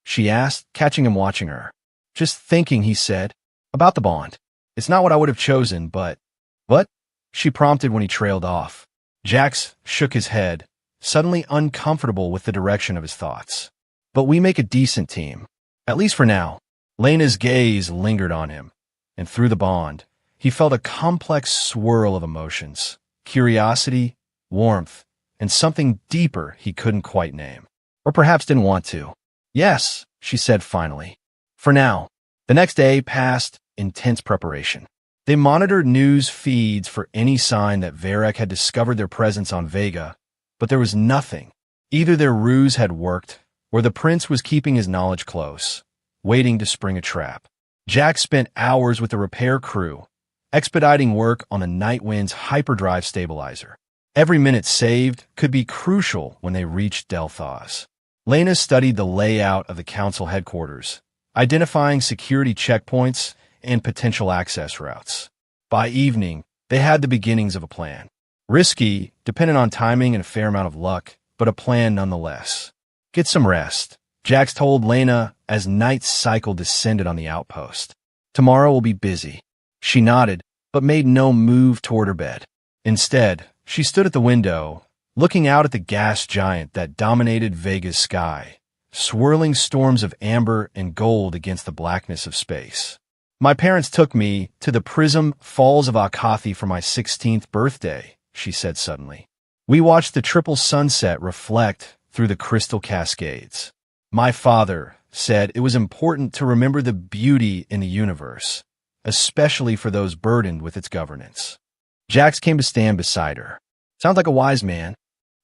she asked, catching him watching her. "Just thinking," he said, "about the bond. It's not what I would have chosen, but—" "What?" she prompted when he trailed off. Jax shook his head, suddenly uncomfortable with the direction of his thoughts. "But we make a decent team. At least for now." Lena's gaze lingered on him, and through the bond, he felt a complex swirl of emotions, curiosity, warmth, and something deeper he couldn't quite name. Or perhaps didn't want to. "Yes," she said finally. "For now." The next day passed in tense preparation. They monitored news feeds for any sign that Varric had discovered their presence on Vega, but there was nothing. Either their ruse had worked, or the prince was keeping his knowledge close, waiting to spring a trap. Jax spent hours with the repair crew, expediting work on the Nightwind's hyperdrive stabilizer. Every minute saved could be crucial when they reached Delphos. Lena studied the layout of the council headquarters, identifying security checkpoints and potential access routes. By evening, they had the beginnings of a plan. Risky, dependent on timing and a fair amount of luck, but a plan nonetheless. "Get some rest," Jax told Lena as night's cycle descended on the outpost. "Tomorrow will be busy." She nodded, but made no move toward her bed. Instead, she stood at the window, looking out at the gas giant that dominated Vega's sky, swirling storms of amber and gold against the blackness of space. "My parents took me to the Prism Falls of Akathi for my 16th birthday," she said suddenly. "We watched the triple sunset reflect through the crystal cascades. My father said it was important to remember the beauty in the universe, especially for those burdened with its governance." Jax came to stand beside her. "Sounds like a wise man."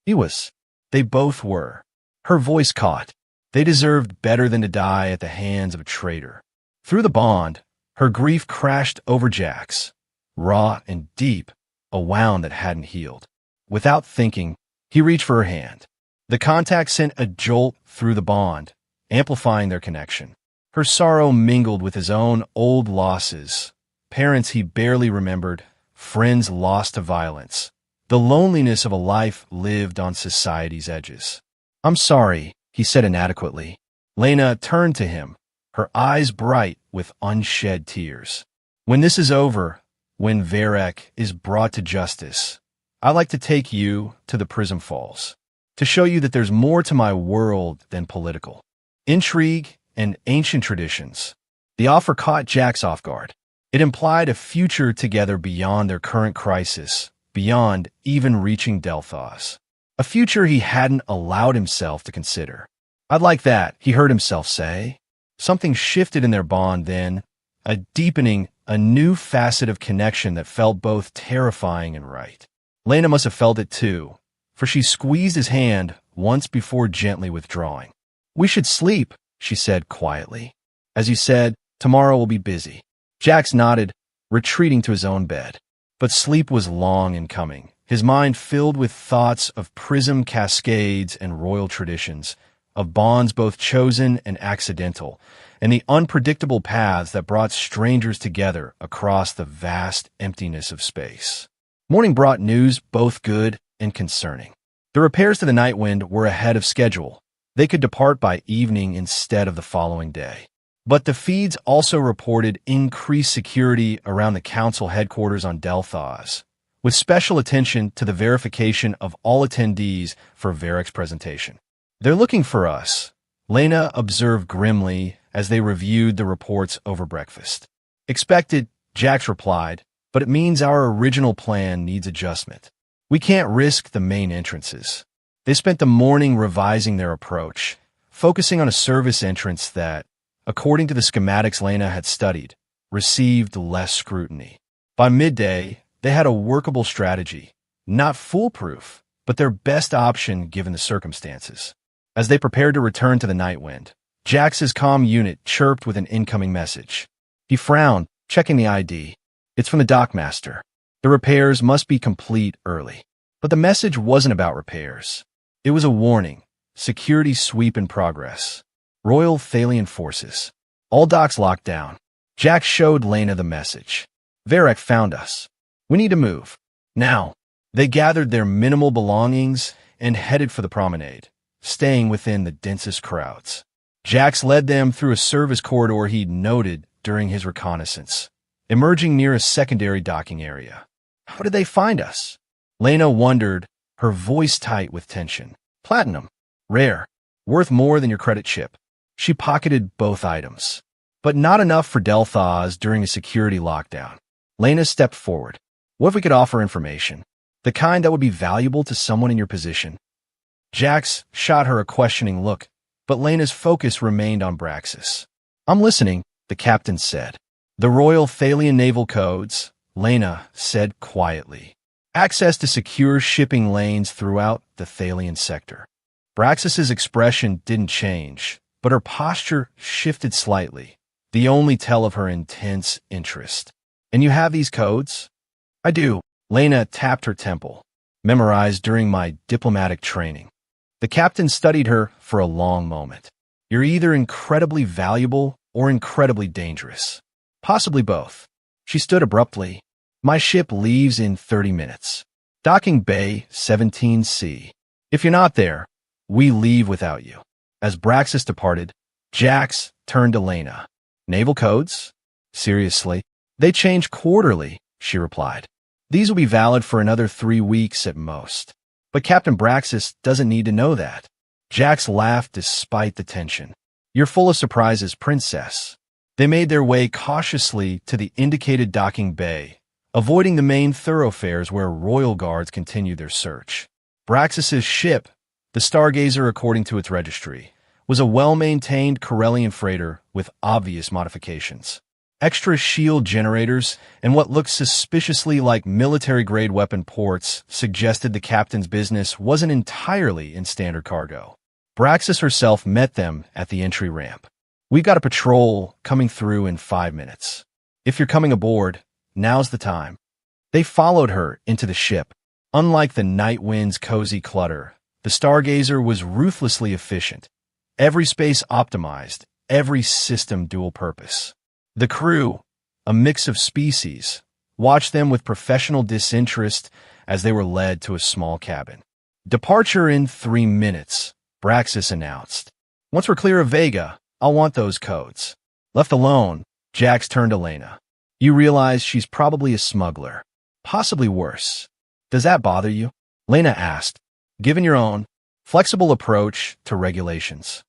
He was. They both were. Her voice caught. They deserved better than to die at the hands of a traitor. Through the bond, her grief crashed over Jax, raw and deep, a wound that hadn't healed. Without thinking, he reached for her hand. The contact sent a jolt through the bond, amplifying their connection. Her sorrow mingled with his own old losses, parents he barely remembered, friends lost to violence, the loneliness of a life lived on society's edges. "I'm sorry," he said inadequately. Lena turned to him, her eyes bright with unshed tears. "When this is over, when Varric is brought to justice, I'd like to take you to the Prism Falls, to show you that there's more to my world than political intrigue and ancient traditions." The offer caught Jax off guard. It implied a future together beyond their current crisis, beyond even reaching Delphos. A future he hadn't allowed himself to consider. "I'd like that," he heard himself say. Something shifted in their bond then, a deepening, a new facet of connection that felt both terrifying and right. Lena must have felt it too, for she squeezed his hand once before gently withdrawing. "We should sleep," she said quietly. "As you said, tomorrow will be busy." Jax nodded, retreating to his own bed. But sleep was long in coming, his mind filled with thoughts of prism cascades and royal traditions, of bonds both chosen and accidental, and the unpredictable paths that brought strangers together across the vast emptiness of space. Morning brought news both good and concerning. The repairs to the Nightwind were ahead of schedule. They could depart by evening instead of the following day. But the feeds also reported increased security around the council headquarters on Delphos, with special attention to the verification of all attendees for Varric's presentation. "They're looking for us," Lena observed grimly as they reviewed the reports over breakfast. "Expected," Jax replied, "but it means our original plan needs adjustment. We can't risk the main entrances." They spent the morning revising their approach, focusing on a service entrance that, according to the schematics Lena had studied, received less scrutiny. By midday, they had a workable strategy, not foolproof, but their best option given the circumstances. As they prepared to return to the Nightwind, Jax's comm unit chirped with an incoming message. He frowned, checking the ID. It's from the dockmaster. The repairs must be complete early. But the message wasn't about repairs. It was a warning. Security sweep in progress. Royal Thalian forces. All docks locked down. Jax showed Lena the message. Varric found us. We need to move. Now. They gathered their minimal belongings and headed for the promenade, staying within the densest crowds. Jax led them through a service corridor he'd noted during his reconnaissance, emerging near a secondary docking area. How did they find us? Lena wondered, her voice tight with tension. Platinum. Rare. Worth more than your credit chip. She pocketed both items, but not enough for Delthaz during a security lockdown. Lena stepped forward. What if we could offer information? The kind that would be valuable to someone in your position? Jax shot her a questioning look, but Lena's focus remained on Braxis. I'm listening, the captain said. The Royal Thalian Naval Codes, Lena said quietly. Access to secure shipping lanes throughout the Thalian sector. Braxis's expression didn't change, but her posture shifted slightly, the only tell of her intense interest. And you have these codes? I do. Lena tapped her temple, memorized during my diplomatic training. The captain studied her for a long moment. You're either incredibly valuable or incredibly dangerous. Possibly both. She stood abruptly. My ship leaves in 30 minutes. Docking Bay 17C. If you're not there, we leave without you. As Braxis departed, Jax turned to Lena. Naval codes? Seriously? They change quarterly, she replied. These will be valid for another 3 weeks at most. But Captain Braxis doesn't need to know that. Jax laughed despite the tension. You're full of surprises, princess. They made their way cautiously to the indicated docking bay, avoiding the main thoroughfares where royal guards continued their search. Braxis's ship, the Stargazer according to its registry, was a well-maintained Corellian freighter with obvious modifications. Extra shield generators and what looked suspiciously like military-grade weapon ports suggested the captain's business wasn't entirely in standard cargo. Braxis herself met them at the entry ramp. We've got a patrol coming through in 5 minutes. If you're coming aboard, now's the time. They followed her into the ship. Unlike the Nightwind's cozy clutter, the Stargazer was ruthlessly efficient. Every space optimized, every system dual purpose. The crew, a mix of species, watched them with professional disinterest as they were led to a small cabin. Departure in 3 minutes, Braxis announced. Once we're clear of Vega, I'll want those codes. Left alone, Jax turned to Lena. You realize she's probably a smuggler. Possibly worse. Does that bother you? Lena asked, given your own flexible approach to regulations.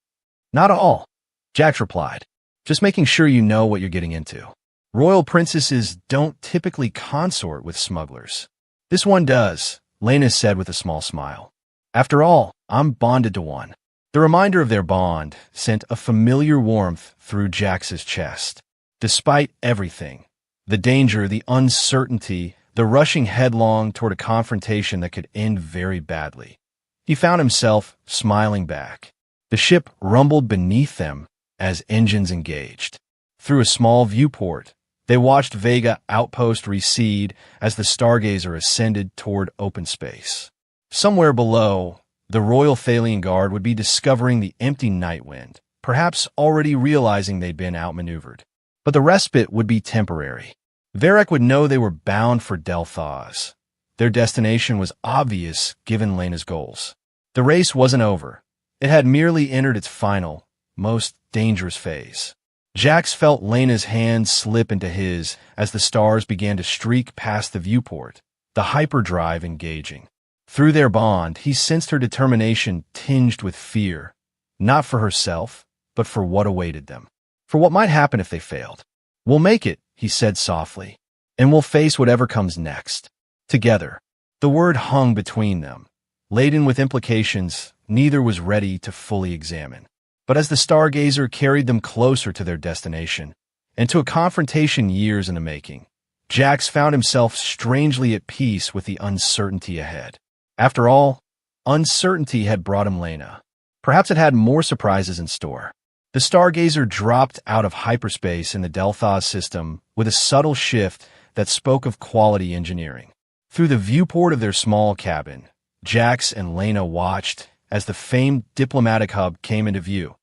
Not at all, Jax replied. Just making sure you know what you're getting into. Royal princesses don't typically consort with smugglers. This one does, Lena said with a small smile. After all, I'm bonded to one. The reminder of their bond sent a familiar warmth through Jax's chest. Despite everything, the danger, the uncertainty, the rushing headlong toward a confrontation that could end very badly, he found himself smiling back. The ship rumbled beneath them as engines engaged. Through a small viewport, they watched Vega outpost recede as the Stargazer ascended toward open space. Somewhere below, the Royal Thalian Guard would be discovering the empty Nightwind, perhaps already realizing they'd been outmaneuvered. But the respite would be temporary. Varric would know they were bound for Delthaz. Their destination was obvious given Lena's goals. The race wasn't over. It had merely entered its final, most dangerous phase. Jax felt Lena's hand slip into his as the stars began to streak past the viewport, the hyperdrive engaging. Through their bond, he sensed her determination tinged with fear, not for herself, but for what awaited them, for what might happen if they failed. We'll make it, he said softly, and we'll face whatever comes next. Together. The word hung between them, laden with implications neither was ready to fully examine. But as the stargazer carried them closer to their destination, and to a confrontation years in the making, Jax found himself strangely at peace with the uncertainty ahead. After all, uncertainty had brought him Lena. Perhaps it had more surprises in store. The stargazer dropped out of hyperspace in the Delthos system with a subtle shift that spoke of quality engineering. Through the viewport of their small cabin, Jax and Lena watched as the famed diplomatic hub came into view,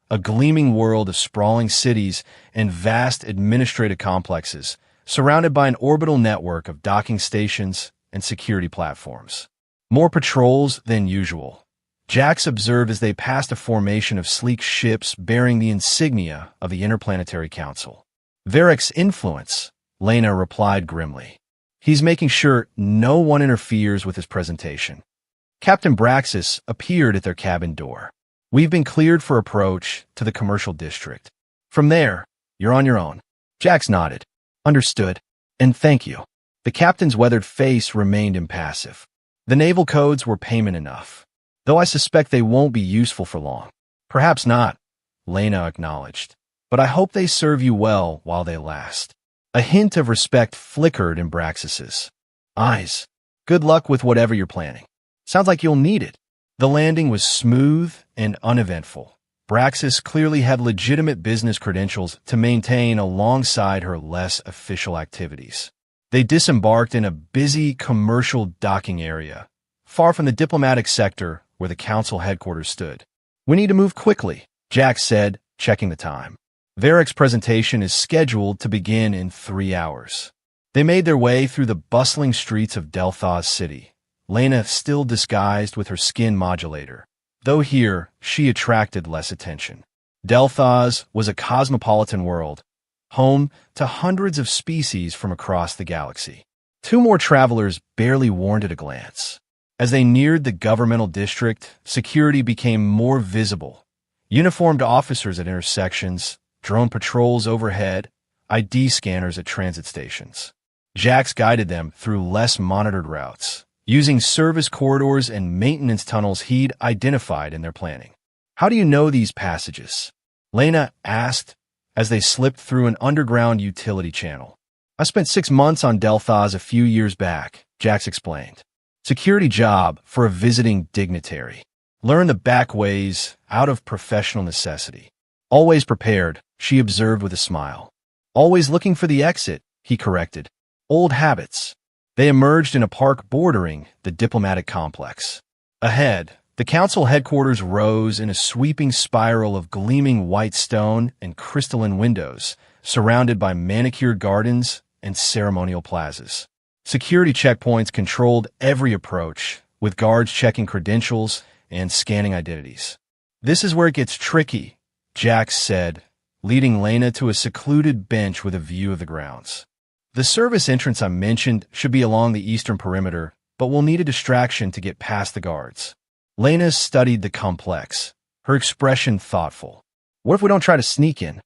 a gleaming world of sprawling cities and vast administrative complexes, surrounded by an orbital network of docking stations and security platforms. More patrols than usual. Jax observed as they passed a formation of sleek ships bearing the insignia of the Interplanetary Council. Varek's influence, Lena replied grimly. He's making sure no one interferes with his presentation. Captain Braxis appeared at their cabin door. We've been cleared for approach to the commercial district. From there, you're on your own. Jax nodded. Understood. And thank you. The captain's weathered face remained impassive. The naval codes were payment enough, though I suspect they won't be useful for long. Perhaps not, Lena acknowledged, but I hope they serve you well while they last. A hint of respect flickered in Braxis's eyes. Good luck with whatever you're planning. Sounds like you'll need it. The landing was smooth and uneventful. Braxis clearly had legitimate business credentials to maintain alongside her less official activities. They disembarked in a busy commercial docking area, far from the diplomatic sector where the council headquarters stood. We need to move quickly, Jax said, checking the time. Varek's presentation is scheduled to begin in 3 hours. They made their way through the bustling streets of Delthos City, Lena still disguised with her skin modulator, though here she attracted less attention. Delthos was a cosmopolitan world, home to hundreds of species from across the galaxy. 2 more travelers barely warned at a glance. As they neared the governmental district, security became more visible. Uniformed officers at intersections, drone patrols overhead, ID scanners at transit stations. Jax guided them through less monitored routes, using service corridors and maintenance tunnels he'd identified in their planning. How do you know these passages? Lena asked as they slipped through an underground utility channel. I spent 6 months on Delthos a few years back, Jax explained. Security job for a visiting dignitary. Learn the back ways out of professional necessity. Always prepared, she observed with a smile. Always looking for the exit, he corrected. Old habits. They emerged in a park bordering the diplomatic complex. Ahead, the council headquarters rose in a sweeping spiral of gleaming white stone and crystalline windows, surrounded by manicured gardens and ceremonial plazas. Security checkpoints controlled every approach, with guards checking credentials and scanning identities. This is where it gets tricky, Jax said, leading Lena to a secluded bench with a view of the grounds. The service entrance I mentioned should be along the eastern perimeter, but we'll need a distraction to get past the guards. Lena studied the complex, her expression thoughtful. What if we don't try to sneak in?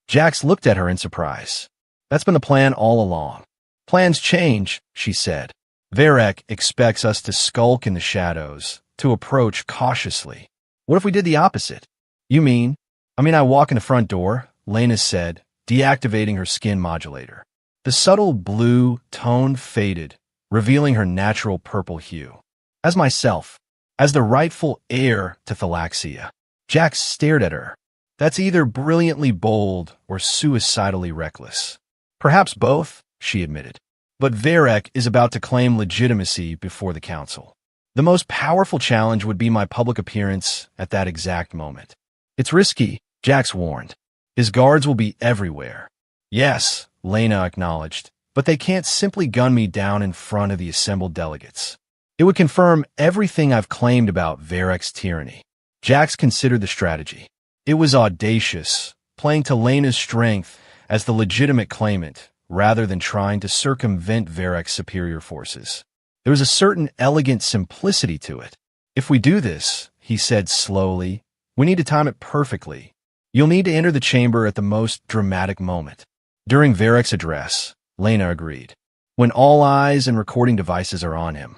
Jax looked at her in surprise. That's been the plan all along. Plans change, she said. Varek expects us to skulk in the shadows, to approach cautiously. What if we did the opposite? You mean? I walk in the front door, Lena said, deactivating her skin modulator. The subtle blue tone faded, revealing her natural purple hue. As myself, as the rightful heir to Thalaxia. Jax stared at her. That's either brilliantly bold or suicidally reckless. Perhaps both, she admitted. But Varek is about to claim legitimacy before the council. The most powerful challenge would be my public appearance at that exact moment. It's risky, Jax warned. His guards will be everywhere. Yes, Lena acknowledged, but they can't simply gun me down in front of the assembled delegates. It would confirm everything I've claimed about Varek's tyranny. Jax considered the strategy. It was audacious, playing to Lena's strength as the legitimate claimant, rather than trying to circumvent Varek's superior forces. There was a certain elegant simplicity to it. If we do this, he said slowly, we need to time it perfectly. You'll need to enter the chamber at the most dramatic moment. During Varek's address, Lena agreed. When all eyes and recording devices are on him.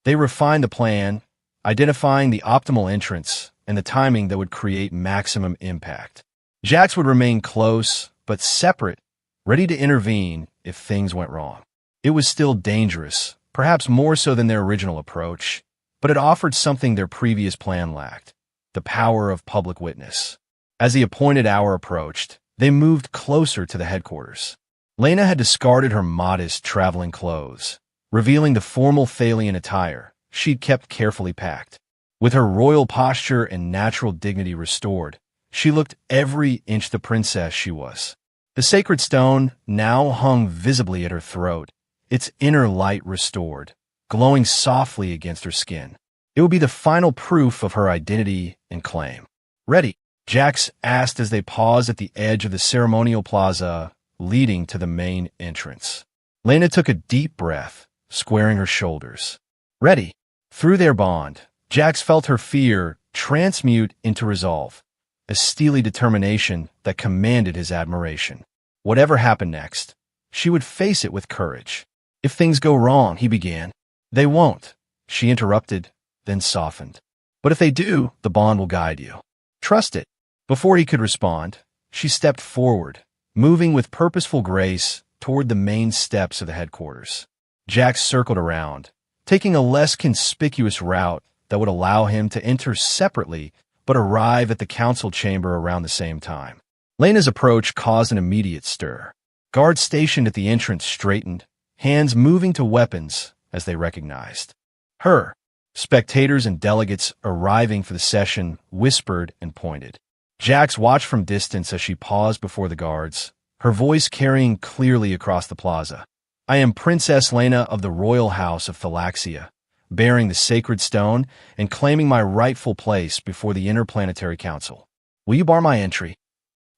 They refined the plan, identifying the optimal entrance and the timing that would create maximum impact. Jax would remain close, but separate, ready to intervene if things went wrong. It was still dangerous, perhaps more so than their original approach, but it offered something their previous plan lacked: the power of public witness. As the appointed hour approached, they moved closer to the headquarters. Lena had discarded her modest traveling clothes, revealing the formal Thalian attire she'd kept carefully packed. With her royal posture and natural dignity restored, she looked every inch the princess she was. The sacred stone now hung visibly at her throat, its inner light restored, glowing softly against her skin. It would be the final proof of her identity and claim. "Ready?" Jax asked as they paused at the edge of the ceremonial plaza leading to the main entrance. Lena took a deep breath, squaring her shoulders. "Ready." Through their bond, Jax felt her fear transmute into resolve, a steely determination that commanded his admiration. Whatever happened next, she would face it with courage. "If things go wrong," he began. "They won't," she interrupted, then softened. "But if they do, the bond will guide you. Trust it." Before he could respond, she stepped forward, moving with purposeful grace toward the main steps of the headquarters. Jax circled around, taking a less conspicuous route that would allow him to enter separately but arrive at the council chamber around the same time. Lena's approach caused an immediate stir. Guards stationed at the entrance straightened, hands moving to weapons as they recognized her. Spectators and delegates arriving for the session whispered and pointed. Jax watched from distance as she paused before the guards, her voice carrying clearly across the plaza. "I am Princess Lena of the Royal House of Thalaxia, bearing the sacred stone and claiming my rightful place before the Interplanetary Council. Will you bar my entry?"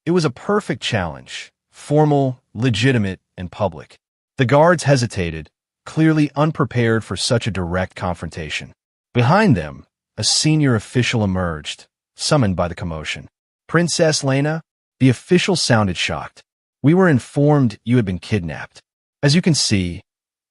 It was a perfect challenge, formal, legitimate, and public. The guards hesitated, clearly unprepared for such a direct confrontation. Behind them, a senior official emerged, summoned by the commotion. "Princess Lena?" The official sounded shocked. "We were informed you had been kidnapped. As you can see,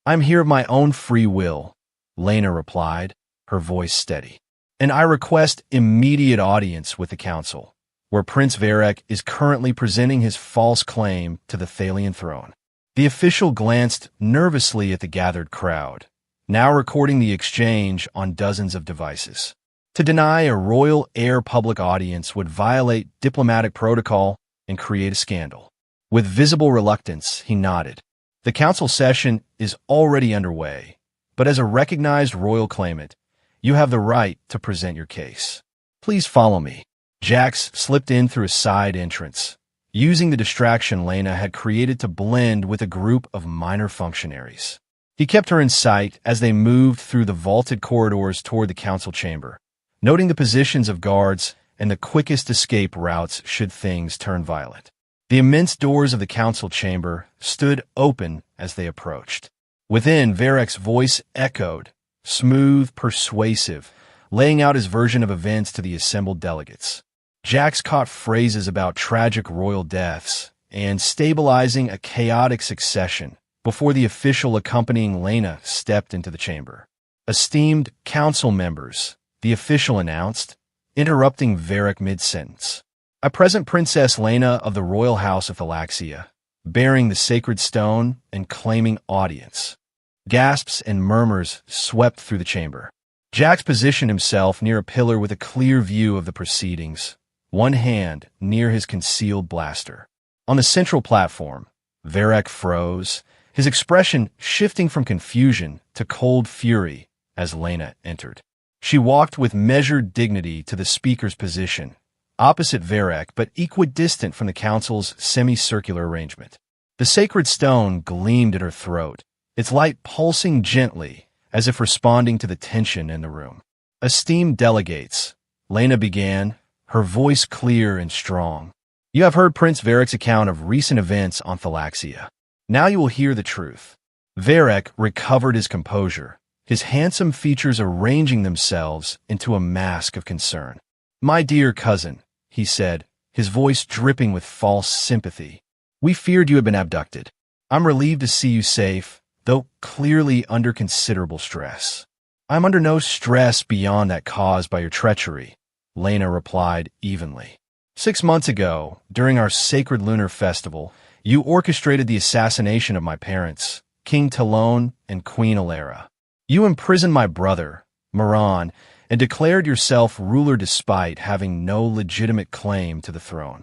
I'm here of my own free will," Lena replied, her voice steady. "And I request immediate audience with the council, where Prince Varek is currently presenting his false claim to the Thalian throne." The official glanced nervously at the gathered crowd, now recording the exchange on dozens of devices. To deny a royal heir public audience would violate diplomatic protocol and create a scandal. With visible reluctance, he nodded. "The council session is already underway, but as a recognized royal claimant, you have the right to present your case. Please follow me." Jax slipped in through a side entrance, using the distraction Lena had created to blend with a group of minor functionaries. He kept her in sight as they moved through the vaulted corridors toward the council chamber, noting the positions of guards and the quickest escape routes should things turn violent. The immense doors of the council chamber stood open as they approached. Within, Varek's voice echoed, smooth, persuasive, laying out his version of events to the assembled delegates. Jax caught phrases about tragic royal deaths and stabilizing a chaotic succession before the official accompanying Lena stepped into the chamber. "Esteemed council members," the official announced, interrupting Varek mid-sentence. "I present Princess Lena of the Royal House of Thalaxia, bearing the sacred stone and claiming audience." Gasps and murmurs swept through the chamber. Jax positioned himself near a pillar with a clear view of the proceedings, one hand near his concealed blaster. On the central platform, Varek froze, his expression shifting from confusion to cold fury as Lena entered. She walked with measured dignity to the speaker's position, opposite Varek but equidistant from the council's semicircular arrangement. The sacred stone gleamed at her throat, its light pulsing gently as if responding to the tension in the room. "Esteemed delegates," Lena began, her voice clear and strong. "You have heard Prince Varek's account of recent events on Thalaxia. Now you will hear the truth." Varek recovered his composure, his handsome features arranging themselves into a mask of concern. "My dear cousin," he said, his voice dripping with false sympathy, "we feared you had been abducted. I'm relieved to see you safe, though clearly under considerable stress. I'm under no stress beyond that caused by your treachery, Lena replied evenly. 6 months ago, during our sacred lunar festival, you orchestrated the assassination of my parents, King Talon and Queen Alara. You imprisoned my brother, Moran, and declared yourself ruler despite having no legitimate claim to the throne.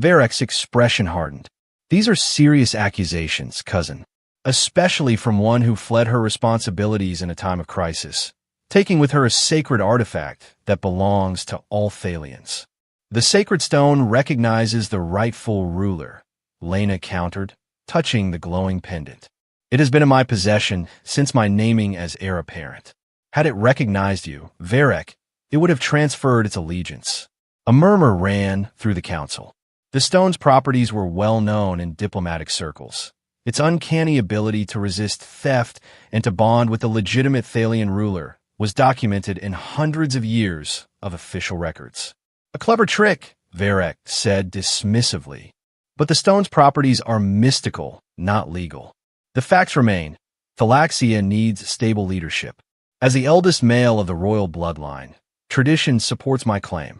Varek's expression hardened. These are serious accusations, cousin, especially from one who fled her responsibilities in a time of crisis, taking with her a sacred artifact that belongs to all Thalians. The sacred stone recognizes the rightful ruler, Lena countered, touching the glowing pendant. It has been in my possession since my naming as heir apparent. Had it recognized you, Varek, it would have transferred its allegiance. A murmur ran through the council. The stone's properties were well known in diplomatic circles. Its uncanny ability to resist theft and to bond with a legitimate Thalian ruler was documented in hundreds of years of official records. A clever trick, Varek said dismissively. But the stone's properties are mystical, not legal. The facts remain. Thalaxia needs stable leadership. As the eldest male of the royal bloodline, tradition supports my claim.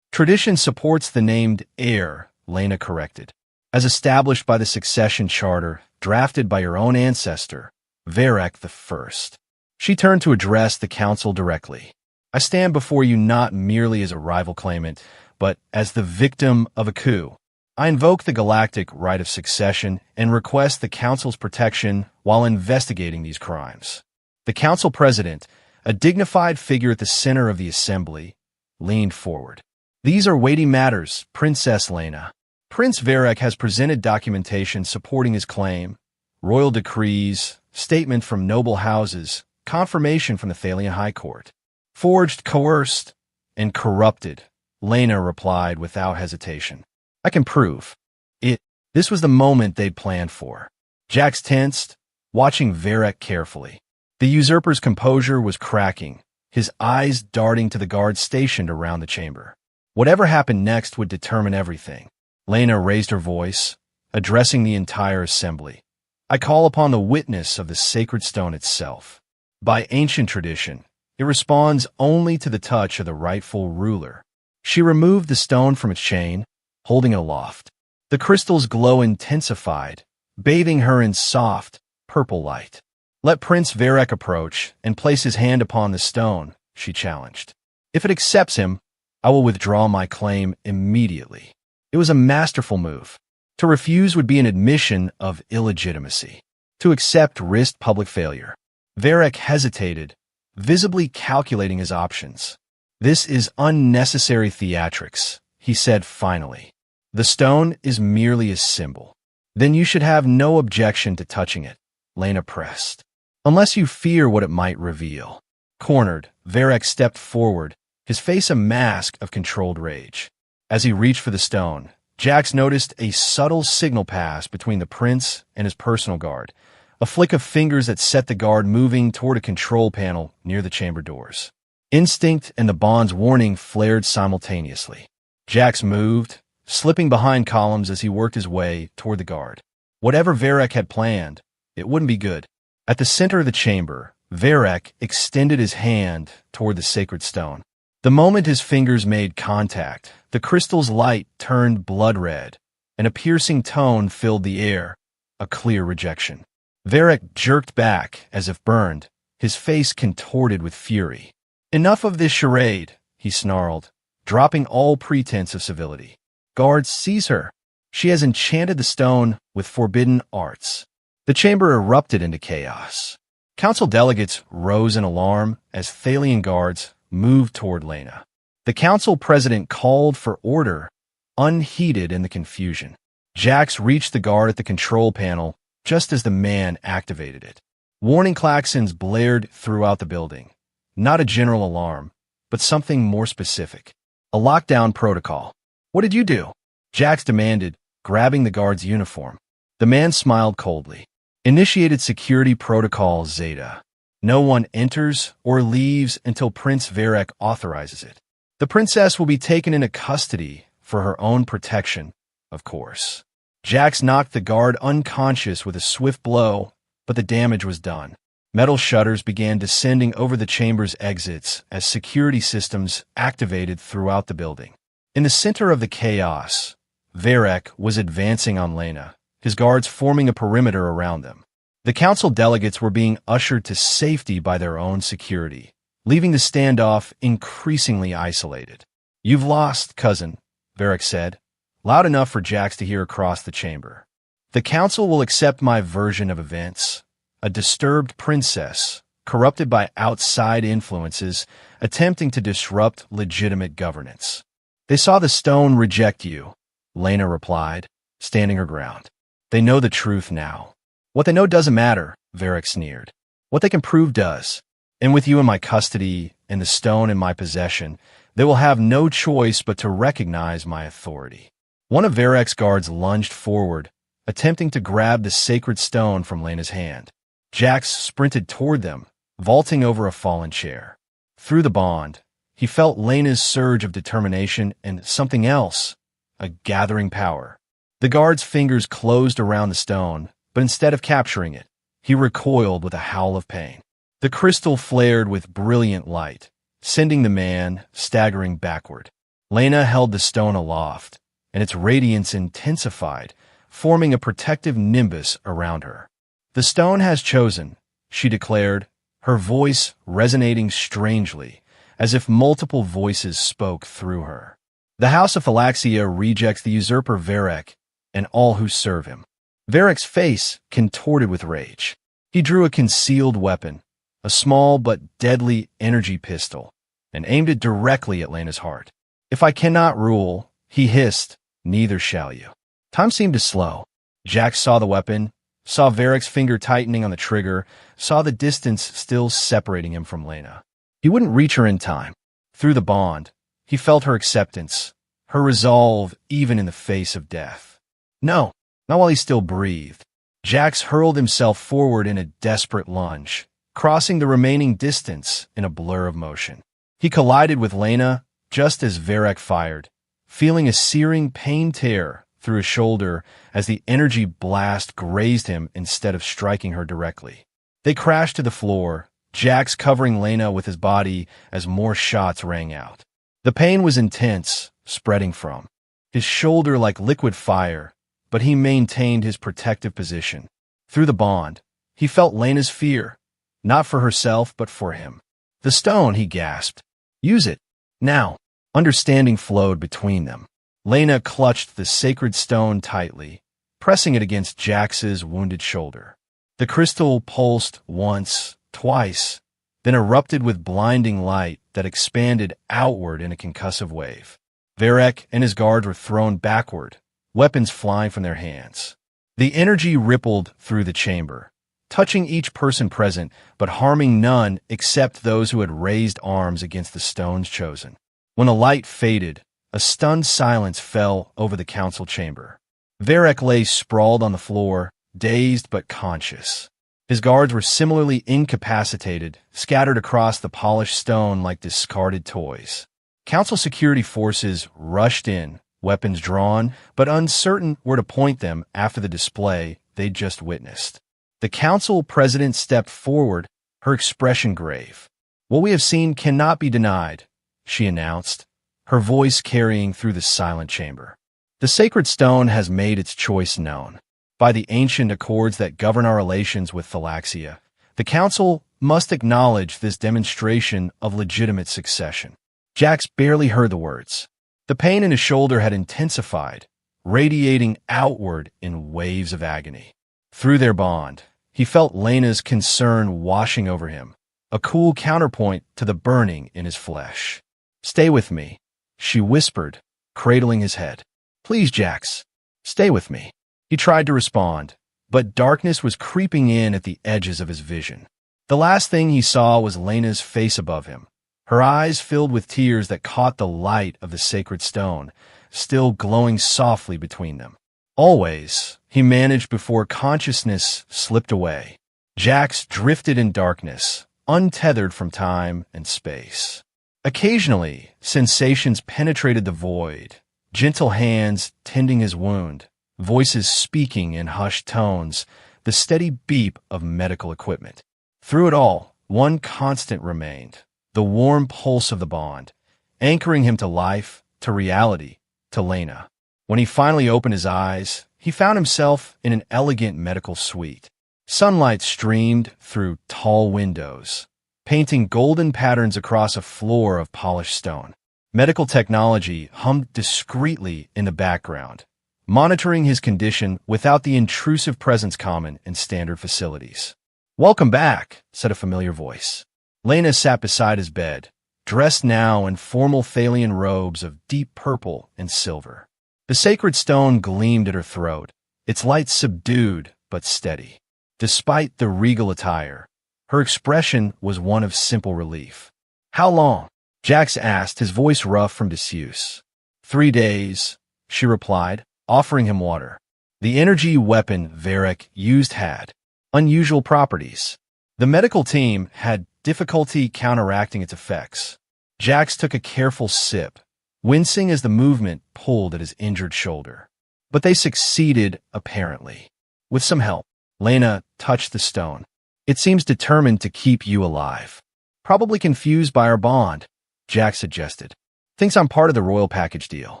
Tradition supports the named heir, Lena corrected. As established by the succession charter drafted by your own ancestor, Varek I. She turned to address the council directly. I stand before you not merely as a rival claimant, but as the victim of a coup. I invoke the Galactic right of succession and request the council's protection while investigating these crimes. The council president, a dignified figure at the center of the assembly, leaned forward. These are weighty matters, Princess Lena. Prince Varek has presented documentation supporting his claim, royal decrees, statement from noble houses, confirmation from the Thalian High Court. Forged, coerced, and corrupted, Lena replied without hesitation. I can prove it. This was the moment they'd planned for. Jax tensed, watching Varek carefully. The usurper's composure was cracking, his eyes darting to the guards stationed around the chamber. Whatever happened next would determine everything. Lena raised her voice, addressing the entire assembly. I call upon the witness of the sacred stone itself. By ancient tradition, it responds only to the touch of the rightful ruler. She removed the stone from its chain, holding it aloft. The crystal's glow intensified, bathing her in soft, purple light. Let Prince Varek approach and place his hand upon the stone, she challenged. If it accepts him, I will withdraw my claim immediately. It was a masterful move. To refuse would be an admission of illegitimacy. To accept risked public failure. Varek hesitated, visibly calculating his options. This is unnecessary theatrics, he said finally. The stone is merely a symbol. Then you should have no objection to touching it, Lena pressed. Unless you fear what it might reveal. Cornered, Varek stepped forward, his face a mask of controlled rage. As he reached for the stone, Jax noticed a subtle signal pass between the prince and his personal guard, a flick of fingers that set the guard moving toward a control panel near the chamber doors. Instinct and the bond's warning flared simultaneously. Jax moved, slipping behind columns as he worked his way toward the guard. Whatever Varek had planned, it wouldn't be good. At the center of the chamber, Varek extended his hand toward the sacred stone. The moment his fingers made contact, the crystal's light turned blood red, and a piercing tone filled the air, a clear rejection. Varek jerked back as if burned, his face contorted with fury. Enough of this charade, he snarled, dropping all pretense of civility. Guards, seize her. She has enchanted the stone with forbidden arts. The chamber erupted into chaos. Council delegates rose in alarm as Thalian guards moved toward Lena. The council president called for order, unheeded in the confusion. Jax reached the guard at the control panel just as the man activated it. Warning klaxons blared throughout the building. Not a general alarm, but something more specific. A lockdown protocol. What did you do? Jax demanded, grabbing the guard's uniform. The man smiled coldly. Initiated security protocol Zeta. No one enters or leaves until Prince Varek authorizes it. The princess will be taken into custody for her own protection, of course. Jax knocked the guard unconscious with a swift blow, but the damage was done. Metal shutters began descending over the chamber's exits as security systems activated throughout the building. In the center of the chaos, Varek was advancing on Lena, his guards forming a perimeter around them. The council delegates were being ushered to safety by their own security, leaving the standoff increasingly isolated. "You've lost, cousin," Varek said, loud enough for Jax to hear across the chamber. "The council will accept my version of events. A disturbed princess, corrupted by outside influences, attempting to disrupt legitimate governance." "They saw the stone reject you," Lena replied, standing her ground. "They know the truth now." "What they know doesn't matter," Varek sneered. "What they can prove does. And with you in my custody and the stone in my possession, they will have no choice but to recognize my authority." One of Varek's guards lunged forward, attempting to grab the sacred stone from Lena's hand. Jax sprinted toward them, vaulting over a fallen chair. Through the bond, he felt Lena's surge of determination and something else, a gathering power. The guard's fingers closed around the stone, but instead of capturing it, he recoiled with a howl of pain. The crystal flared with brilliant light, sending the man staggering backward. Lena held the stone aloft, and its radiance intensified, forming a protective nimbus around her. "The stone has chosen," she declared, her voice resonating strangely, as if multiple voices spoke through her. "The House of Thalaxia rejects the usurper Varek and all who serve him." Varek's face contorted with rage. He drew a concealed weapon, a small but deadly energy pistol, and aimed it directly at Lena's heart. "If I cannot rule," he hissed, "neither shall you." Time seemed to slow. Jax saw the weapon, saw Varek's finger tightening on the trigger, saw the distance still separating him from Lena. He wouldn't reach her in time. Through the bond, he felt her acceptance, her resolve even in the face of death. No, not while he still breathed. Jax hurled himself forward in a desperate lunge, crossing the remaining distance in a blur of motion. He collided with Lena just as Varek fired, feeling a searing pain tear through his shoulder as the energy blast grazed him instead of striking her directly. They crashed to the floor, Jax covering Lena with his body as more shots rang out. The pain was intense, spreading from his shoulder like liquid fire, but he maintained his protective position. Through the bond, he felt Lena's fear, not for herself but for him. "The stone," he gasped. "Use it. Now." Understanding flowed between them. Lena clutched the sacred stone tightly, pressing it against Jax's wounded shoulder. The crystal pulsed once, twice, then erupted with blinding light that expanded outward in a concussive wave. Varek and his guards were thrown backward, weapons flying from their hands. The energy rippled through the chamber, touching each person present but harming none except those who had raised arms against the stones chosen. When the light faded, a stunned silence fell over the council chamber. Varek lay sprawled on the floor, dazed but conscious. His guards were similarly incapacitated, scattered across the polished stone like discarded toys. Council security forces rushed in, weapons drawn, but uncertain where to point them after the display they'd just witnessed. The council president stepped forward, her expression grave. "What we have seen cannot be denied," she announced, her voice carrying through the silent chamber. "The sacred stone has made its choice known. By the ancient accords that govern our relations with Thalaxia, the council must acknowledge this demonstration of legitimate succession." Jax barely heard the words. The pain in his shoulder had intensified, radiating outward in waves of agony. Through their bond, he felt Lena's concern washing over him, a cool counterpoint to the burning in his flesh. "Stay with me," she whispered, cradling his head. "Please, Jax, stay with me." He tried to respond, but darkness was creeping in at the edges of his vision. The last thing he saw was Lena's face above him, her eyes filled with tears that caught the light of the sacred stone, still glowing softly between them. Always, he managed before consciousness slipped away. Jax drifted in darkness, untethered from time and space. Occasionally, sensations penetrated the void, gentle hands tending his wound, voices speaking in hushed tones, the steady beep of medical equipment. Through it all, one constant remained, the warm pulse of the bond, anchoring him to life, to reality, to Lena. When he finally opened his eyes, he found himself in an elegant medical suite. Sunlight streamed through tall windows, painting golden patterns across a floor of polished stone. Medical technology hummed discreetly in the background, monitoring his condition without the intrusive presence common in standard facilities. "Welcome back," said a familiar voice. Lena sat beside his bed, dressed now in formal Thalian robes of deep purple and silver. The sacred stone gleamed at her throat, its light subdued but steady. Despite the regal attire, her expression was one of simple relief. "How long?" Jax asked, his voice rough from disuse. 3 days, she replied, offering him water. The energy weapon Varric used had unusual properties. The medical team had difficulty counteracting its effects. Jax took a careful sip, wincing as the movement pulled at his injured shoulder. But they succeeded, apparently. With some help, Lena touched the stone. "It seems determined to keep you alive." "Probably confused by our bond," Jax suggested. "Thinks I'm part of the royal package deal."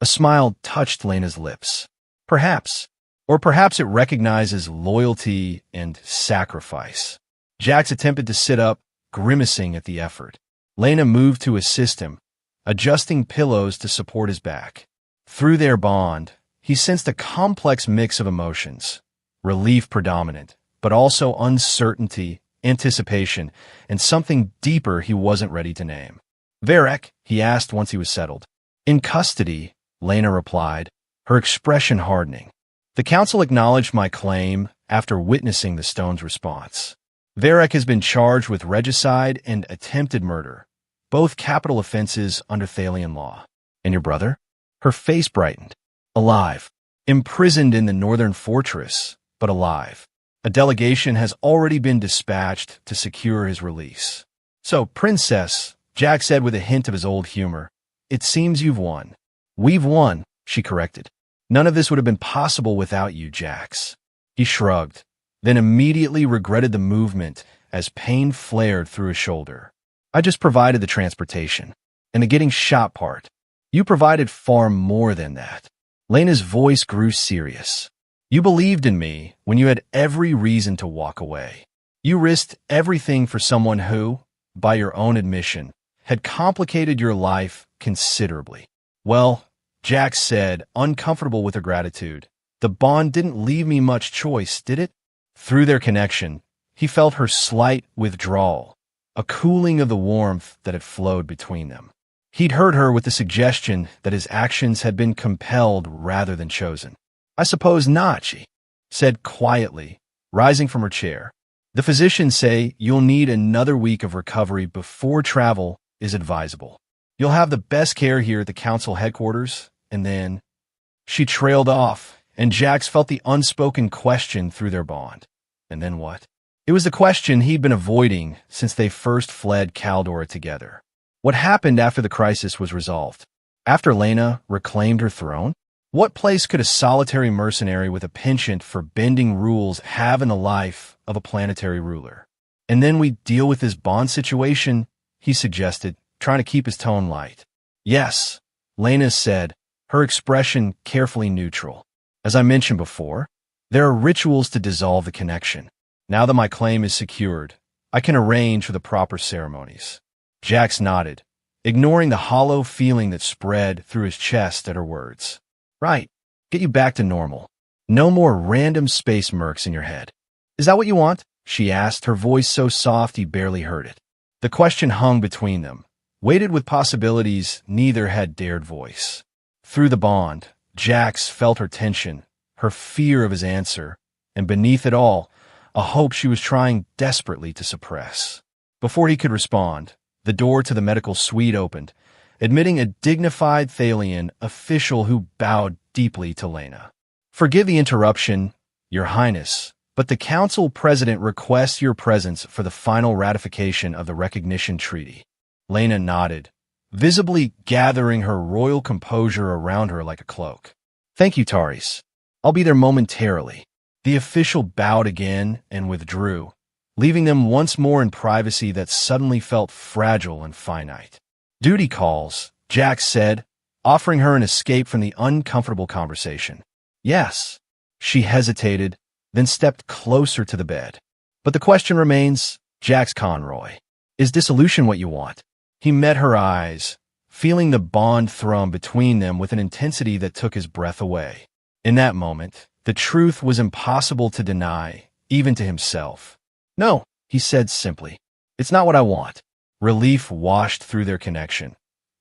A smile touched Lena's lips. "Perhaps. Or perhaps it recognizes loyalty and sacrifice." Jax attempted to sit up, grimacing at the effort. Lena moved to assist him, adjusting pillows to support his back. Through their bond, he sensed a complex mix of emotions, relief predominant, but also uncertainty, anticipation, and something deeper he wasn't ready to name. "Varric?" he asked once he was settled. "In custody," Lena replied, her expression hardening. "The council acknowledged my claim after witnessing the stone's response. Varric has been charged with regicide and attempted murder, both capital offenses under Thalian law." "And your brother?" Her face brightened. "Alive. Imprisoned in the northern fortress, but alive. A delegation has already been dispatched to secure his release." "So, Princess," Jack said with a hint of his old humor, "it seems you've won." "We've won," she corrected. "None of this would have been possible without you, Jax." He shrugged, then immediately regretted the movement as pain flared through his shoulder. "I just provided the transportation. And the getting shot part. You provided far more than that." Lena's voice grew serious. "You believed in me when you had every reason to walk away. You risked everything for someone who, by your own admission, had complicated your life considerably." "Well," Jax said, uncomfortable with her gratitude, "the bond didn't leave me much choice, did it?" Through their connection, he felt her slight withdrawal, a cooling of the warmth that had flowed between them. He'd heard her with the suggestion that his actions had been compelled rather than chosen. "I suppose not," she said quietly, rising from her chair. "The physicians say you'll need another week of recovery before travel is advisable. You'll have the best care here at the council headquarters, and then—" She trailed off, and Jax felt the unspoken question through their bond. And then what? It was the question he'd been avoiding since they first fled Caldor together. What happened after the crisis was resolved? After Lena reclaimed her throne? What place could a solitary mercenary with a penchant for bending rules have in the life of a planetary ruler? "And then we deal with this bond situation," he suggested, trying to keep his tone light. "Yes," Lena said, her expression carefully neutral. "As I mentioned before, there are rituals to dissolve the connection. Now that my claim is secured, I can arrange for the proper ceremonies." Jax nodded, ignoring the hollow feeling that spread through his chest at her words. "Right. Get you back to normal. No more random space murks in your head." "Is that what you want?" she asked, her voice so soft he barely heard it. The question hung between them, weighted with possibilities neither had dared voice. Through the bond, Jax felt her tension, her fear of his answer, and beneath it all, a hope she was trying desperately to suppress. Before he could respond, the door to the medical suite opened, admitting a dignified Thalian official who bowed deeply to Lena. "Forgive the interruption, Your Highness, but the Council President requests your presence for the final ratification of the recognition treaty." Lena nodded, visibly gathering her royal composure around her like a cloak. "Thank you, Taris. I'll be there momentarily." The official bowed again and withdrew, leaving them once more in privacy that suddenly felt fragile and finite. "Duty calls," Jax said, offering her an escape from the uncomfortable conversation. "Yes." She hesitated, then stepped closer to the bed. "But the question remains, Jax Conroy. Is dissolution what you want?" He met her eyes, feeling the bond thrum between them with an intensity that took his breath away. In that moment, the truth was impossible to deny, even to himself. "No," he said simply. "It's not what I want." Relief washed through their connection.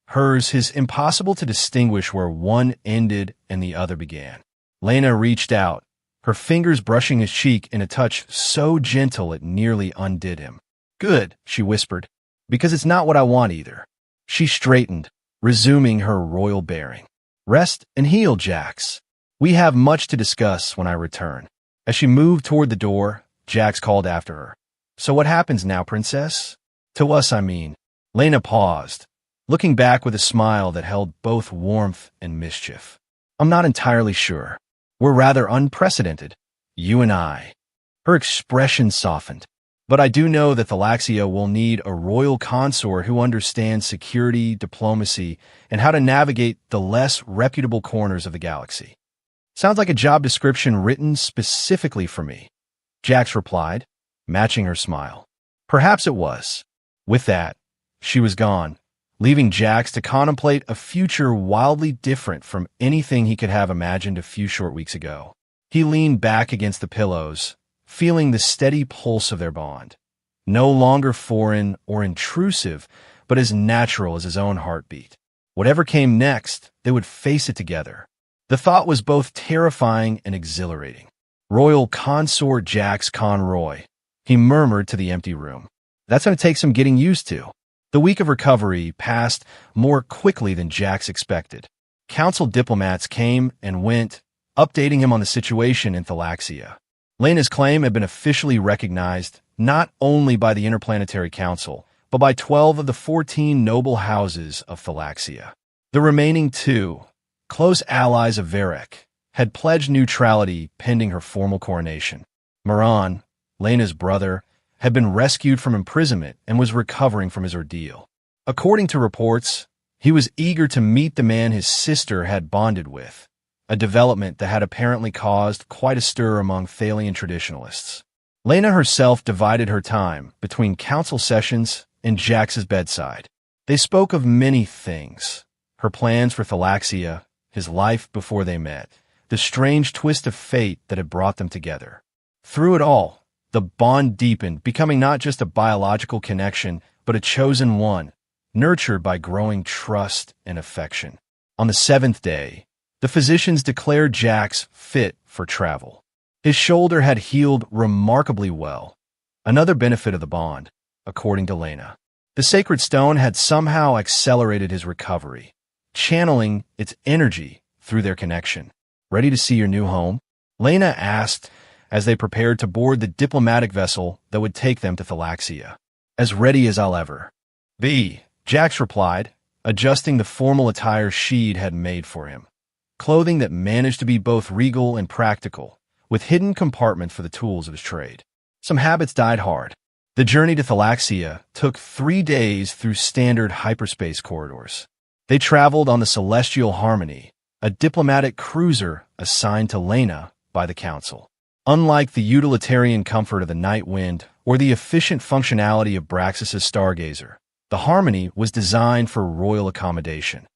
Hers, his impossible to distinguish where one ended and the other began. Lena reached out, her fingers brushing his cheek in a touch so gentle it nearly undid him. "Good," she whispered, "because it's not what I want either." She straightened, resuming her royal bearing. "Rest and heal, Jax. We have much to discuss when I return." As she moved toward the door, Jax called after her. "So what happens now, princess? To us, I mean." Lena paused, looking back with a smile that held both warmth and mischief. "I'm not entirely sure. We're rather unprecedented, you and I." Her expression softened. "But I do know that Thalaxia will need a royal consort who understands security, diplomacy, and how to navigate the less reputable corners of the galaxy." "Sounds like a job description written specifically for me," Jax replied, matching her smile. Perhaps it was. With that, she was gone, leaving Jax to contemplate a future wildly different from anything he could have imagined a few short weeks ago. He leaned back against the pillows, feeling the steady pulse of their bond. No longer foreign or intrusive, but as natural as his own heartbeat. Whatever came next, they would face it together. The thought was both terrifying and exhilarating. "Royal consort Jax Conroy," he murmured to the empty room. "That's going to take some getting used to." The week of recovery passed more quickly than Jax expected. Council diplomats came and went, updating him on the situation in Thalaxia. Lena's claim had been officially recognized not only by the Interplanetary Council, but by 12 of the 14 noble houses of Thalaxia. The remaining two, close allies of Varek, had pledged neutrality pending her formal coronation. Moran, Lena's brother, had been rescued from imprisonment and was recovering from his ordeal. According to reports, he was eager to meet the man his sister had bonded with, a development that had apparently caused quite a stir among Thalian traditionalists. Lena herself divided her time between council sessions and Jax's bedside. They spoke of many things: her plans for Thalaxia, his life before they met, the strange twist of fate that had brought them together. Through it all, the bond deepened, becoming not just a biological connection, but a chosen one, nurtured by growing trust and affection. On the 7th day, the physicians declared Jax fit for travel. His shoulder had healed remarkably well, another benefit of the bond, according to Lena. The sacred stone had somehow accelerated his recovery, channeling its energy through their connection. "Ready to see your new home?" Lena asked as they prepared to board the diplomatic vessel that would take them to Thalaxia. "As ready as I'll ever be," Jax replied, adjusting the formal attire Sheed had made for him. Clothing that managed to be both regal and practical, with hidden compartments for the tools of his trade. Some habits died hard. The journey to Thalaxia took 3 days through standard hyperspace corridors. They traveled on the Celestial Harmony, a diplomatic cruiser assigned to Lena by the Council. Unlike the utilitarian comfort of the Night Wind or the efficient functionality of Braxis's Stargazer, the Harmony was designed for royal accommodation,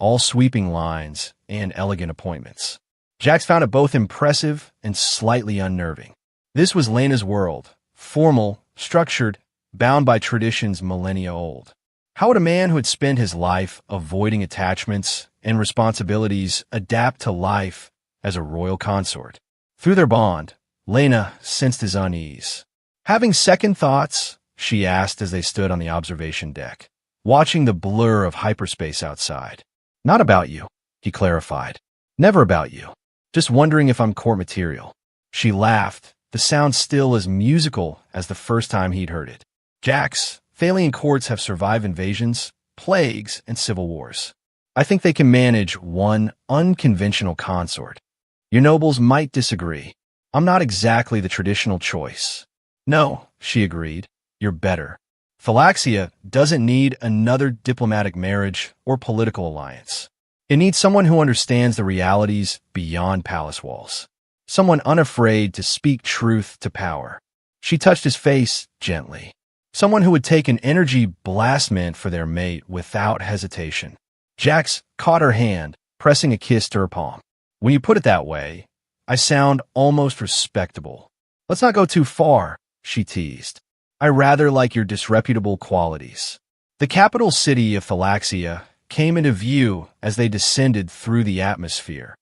all sweeping lines and elegant appointments. Jax found it both impressive and slightly unnerving. This was Lena's world, formal, structured, bound by traditions millennia old. How would a man who had spent his life avoiding attachments and responsibilities adapt to life as a royal consort? Through their bond, Lena sensed his unease. "Having second thoughts?" she asked as they stood on the observation deck, watching the blur of hyperspace outside. "Not about you," he clarified. "Never about you. Just wondering if I'm court material." She laughed, the sound still as musical as the first time he'd heard it. "Jax, Thalian courts have survived invasions, plagues, and civil wars. I think they can manage one unconventional consort. Your nobles might disagree. I'm not exactly the traditional choice." "No," she agreed. You're better. Thalaxia doesn't need another diplomatic marriage or political alliance. It needs someone who understands the realities beyond palace walls. Someone unafraid to speak truth to power. She touched his face gently. Someone who would take an energy blastment for their mate without hesitation. Jax caught her hand, pressing a kiss to her palm. When you put it that way, I sound almost respectable. Let's not go too far, she teased. I rather like your disreputable qualities. The capital city of Thalaxia came into view as they descended through the atmosphere.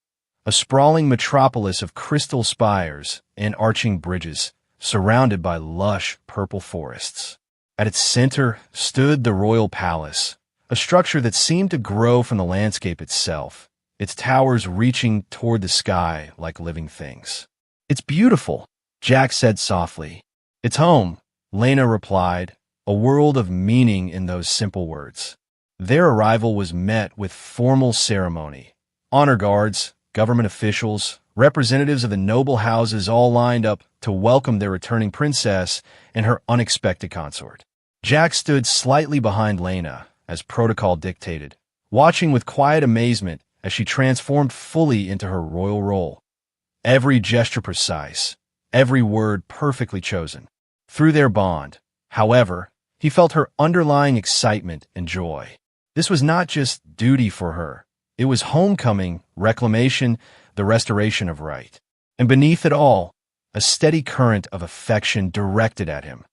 A sprawling metropolis of crystal spires and arching bridges, surrounded by lush purple forests. At its center stood the royal palace, a structure that seemed to grow from the landscape itself, its towers reaching toward the sky like living things. It's beautiful, Jack said softly. It's home, Lena replied, a world of meaning in those simple words. Their arrival was met with formal ceremony. Honor guards, government officials, representatives of the noble houses all lined up to welcome their returning princess and her unexpected consort. Jack stood slightly behind Lena, as protocol dictated, watching with quiet amazement as she transformed fully into her royal role. Every gesture precise, every word perfectly chosen. Through their bond, however, he felt her underlying excitement and joy. This was not just duty for her. It was homecoming, reclamation, the restoration of right. And beneath it all, a steady current of affection directed at him,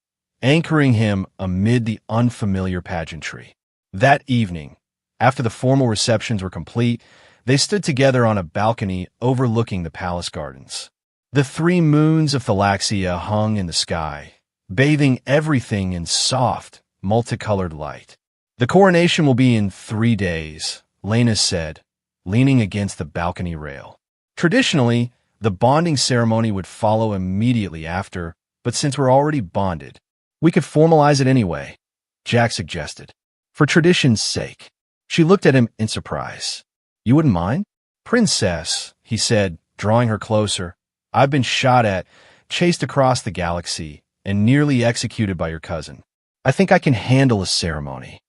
anchoring him amid the unfamiliar pageantry. That evening, after the formal receptions were complete, they stood together on a balcony overlooking the palace gardens. The 3 moons of Thalaxia hung in the sky, bathing everything in soft, multicolored light. The coronation will be in 3 days, Lena said, leaning against the balcony rail. Traditionally, the bonding ceremony would follow immediately after, but since we're already bonded, we could formalize it anyway, Jack suggested. For tradition's sake. She looked at him in surprise. You wouldn't mind? Princess, he said, drawing her closer. I've been shot at, chased across the galaxy, and nearly executed by your cousin. I think I can handle a ceremony.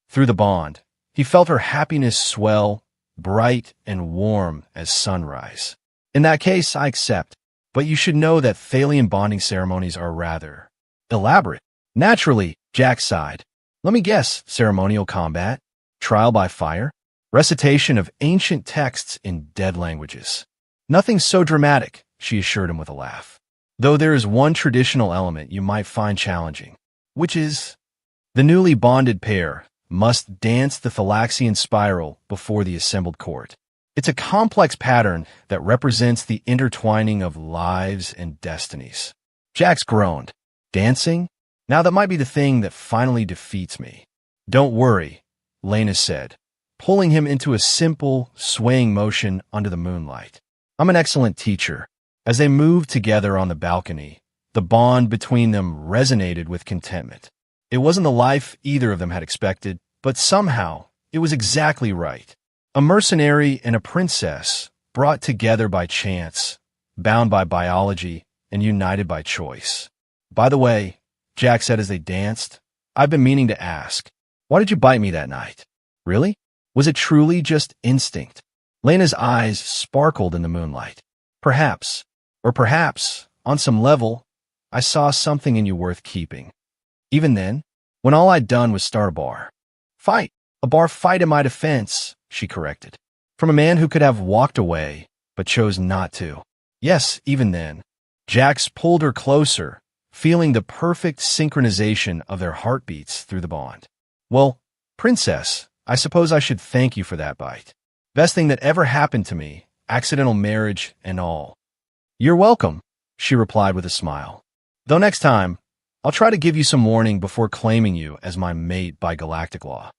Through the bond, he felt her happiness swell, bright and warm as sunrise. In that case, I accept. But you should know that Thalian bonding ceremonies are rather elaborate. Naturally, Jack sighed. Let me guess, ceremonial combat, trial by fire, recitation of ancient texts in dead languages. Nothing so dramatic, she assured him with a laugh. Though there is one traditional element you might find challenging, which is the newly bonded pair must dance the Thalaxian spiral before the assembled court. It's a complex pattern that represents the intertwining of lives and destinies. Jax groaned. Dancing? Now that might be the thing that finally defeats me. Don't worry, Lena said, pulling him into a simple, swaying motion under the moonlight. I'm an excellent teacher. As they moved together on the balcony, the bond between them resonated with contentment. It wasn't the life either of them had expected, but somehow it was exactly right. A mercenary and a princess, brought together by chance, bound by biology, and united by choice. By the way, Jack said as they danced, I've been meaning to ask, why did you bite me that night? Really? Was it truly just instinct? Lena's eyes sparkled in the moonlight. Perhaps, or perhaps, on some level, I saw something in you worth keeping. Even then, when all I'd done was start a bar. Fight. A bar fight in my defense, she corrected. From a man who could have walked away, but chose not to. Yes, even then. Jax pulled her closer, feeling the perfect synchronization of their heartbeats through the bond. Well, princess, I suppose I should thank you for that bite. Best thing that ever happened to me, accidental marriage and all. You're welcome, she replied with a smile. Though next time, I'll try to give you some warning before claiming you as my mate by galactic law.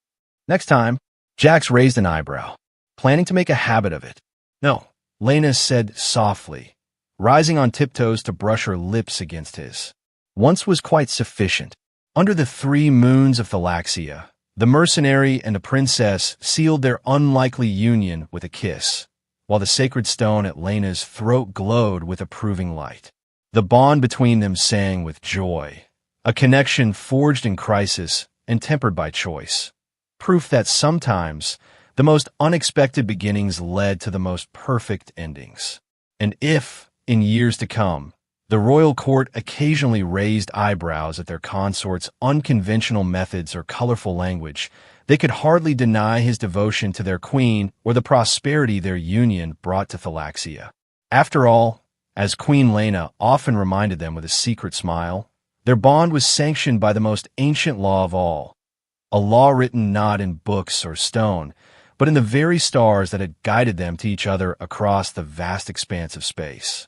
Next time, Jax raised an eyebrow, planning to make a habit of it. No, Lena said softly, rising on tiptoes to brush her lips against his. Once was quite sufficient. Under the 3 moons of Thalaxia, the mercenary and the princess sealed their unlikely union with a kiss, while the sacred stone at Lena's throat glowed with approving light. The bond between them sang with joy, A connection forged in crisis and tempered by choice. Proof that sometimes the most unexpected beginnings led to the most perfect endings. And if, in years to come, the royal court occasionally raised eyebrows at their consort's unconventional methods or colorful language, they could hardly deny his devotion to their queen or the prosperity their union brought to Thalaxia. After all, as Queen Lena often reminded them with a secret smile, their bond was sanctioned by the most ancient law of all, a law written not in books or stone, but in the very stars that had guided them to each other across the vast expanse of space.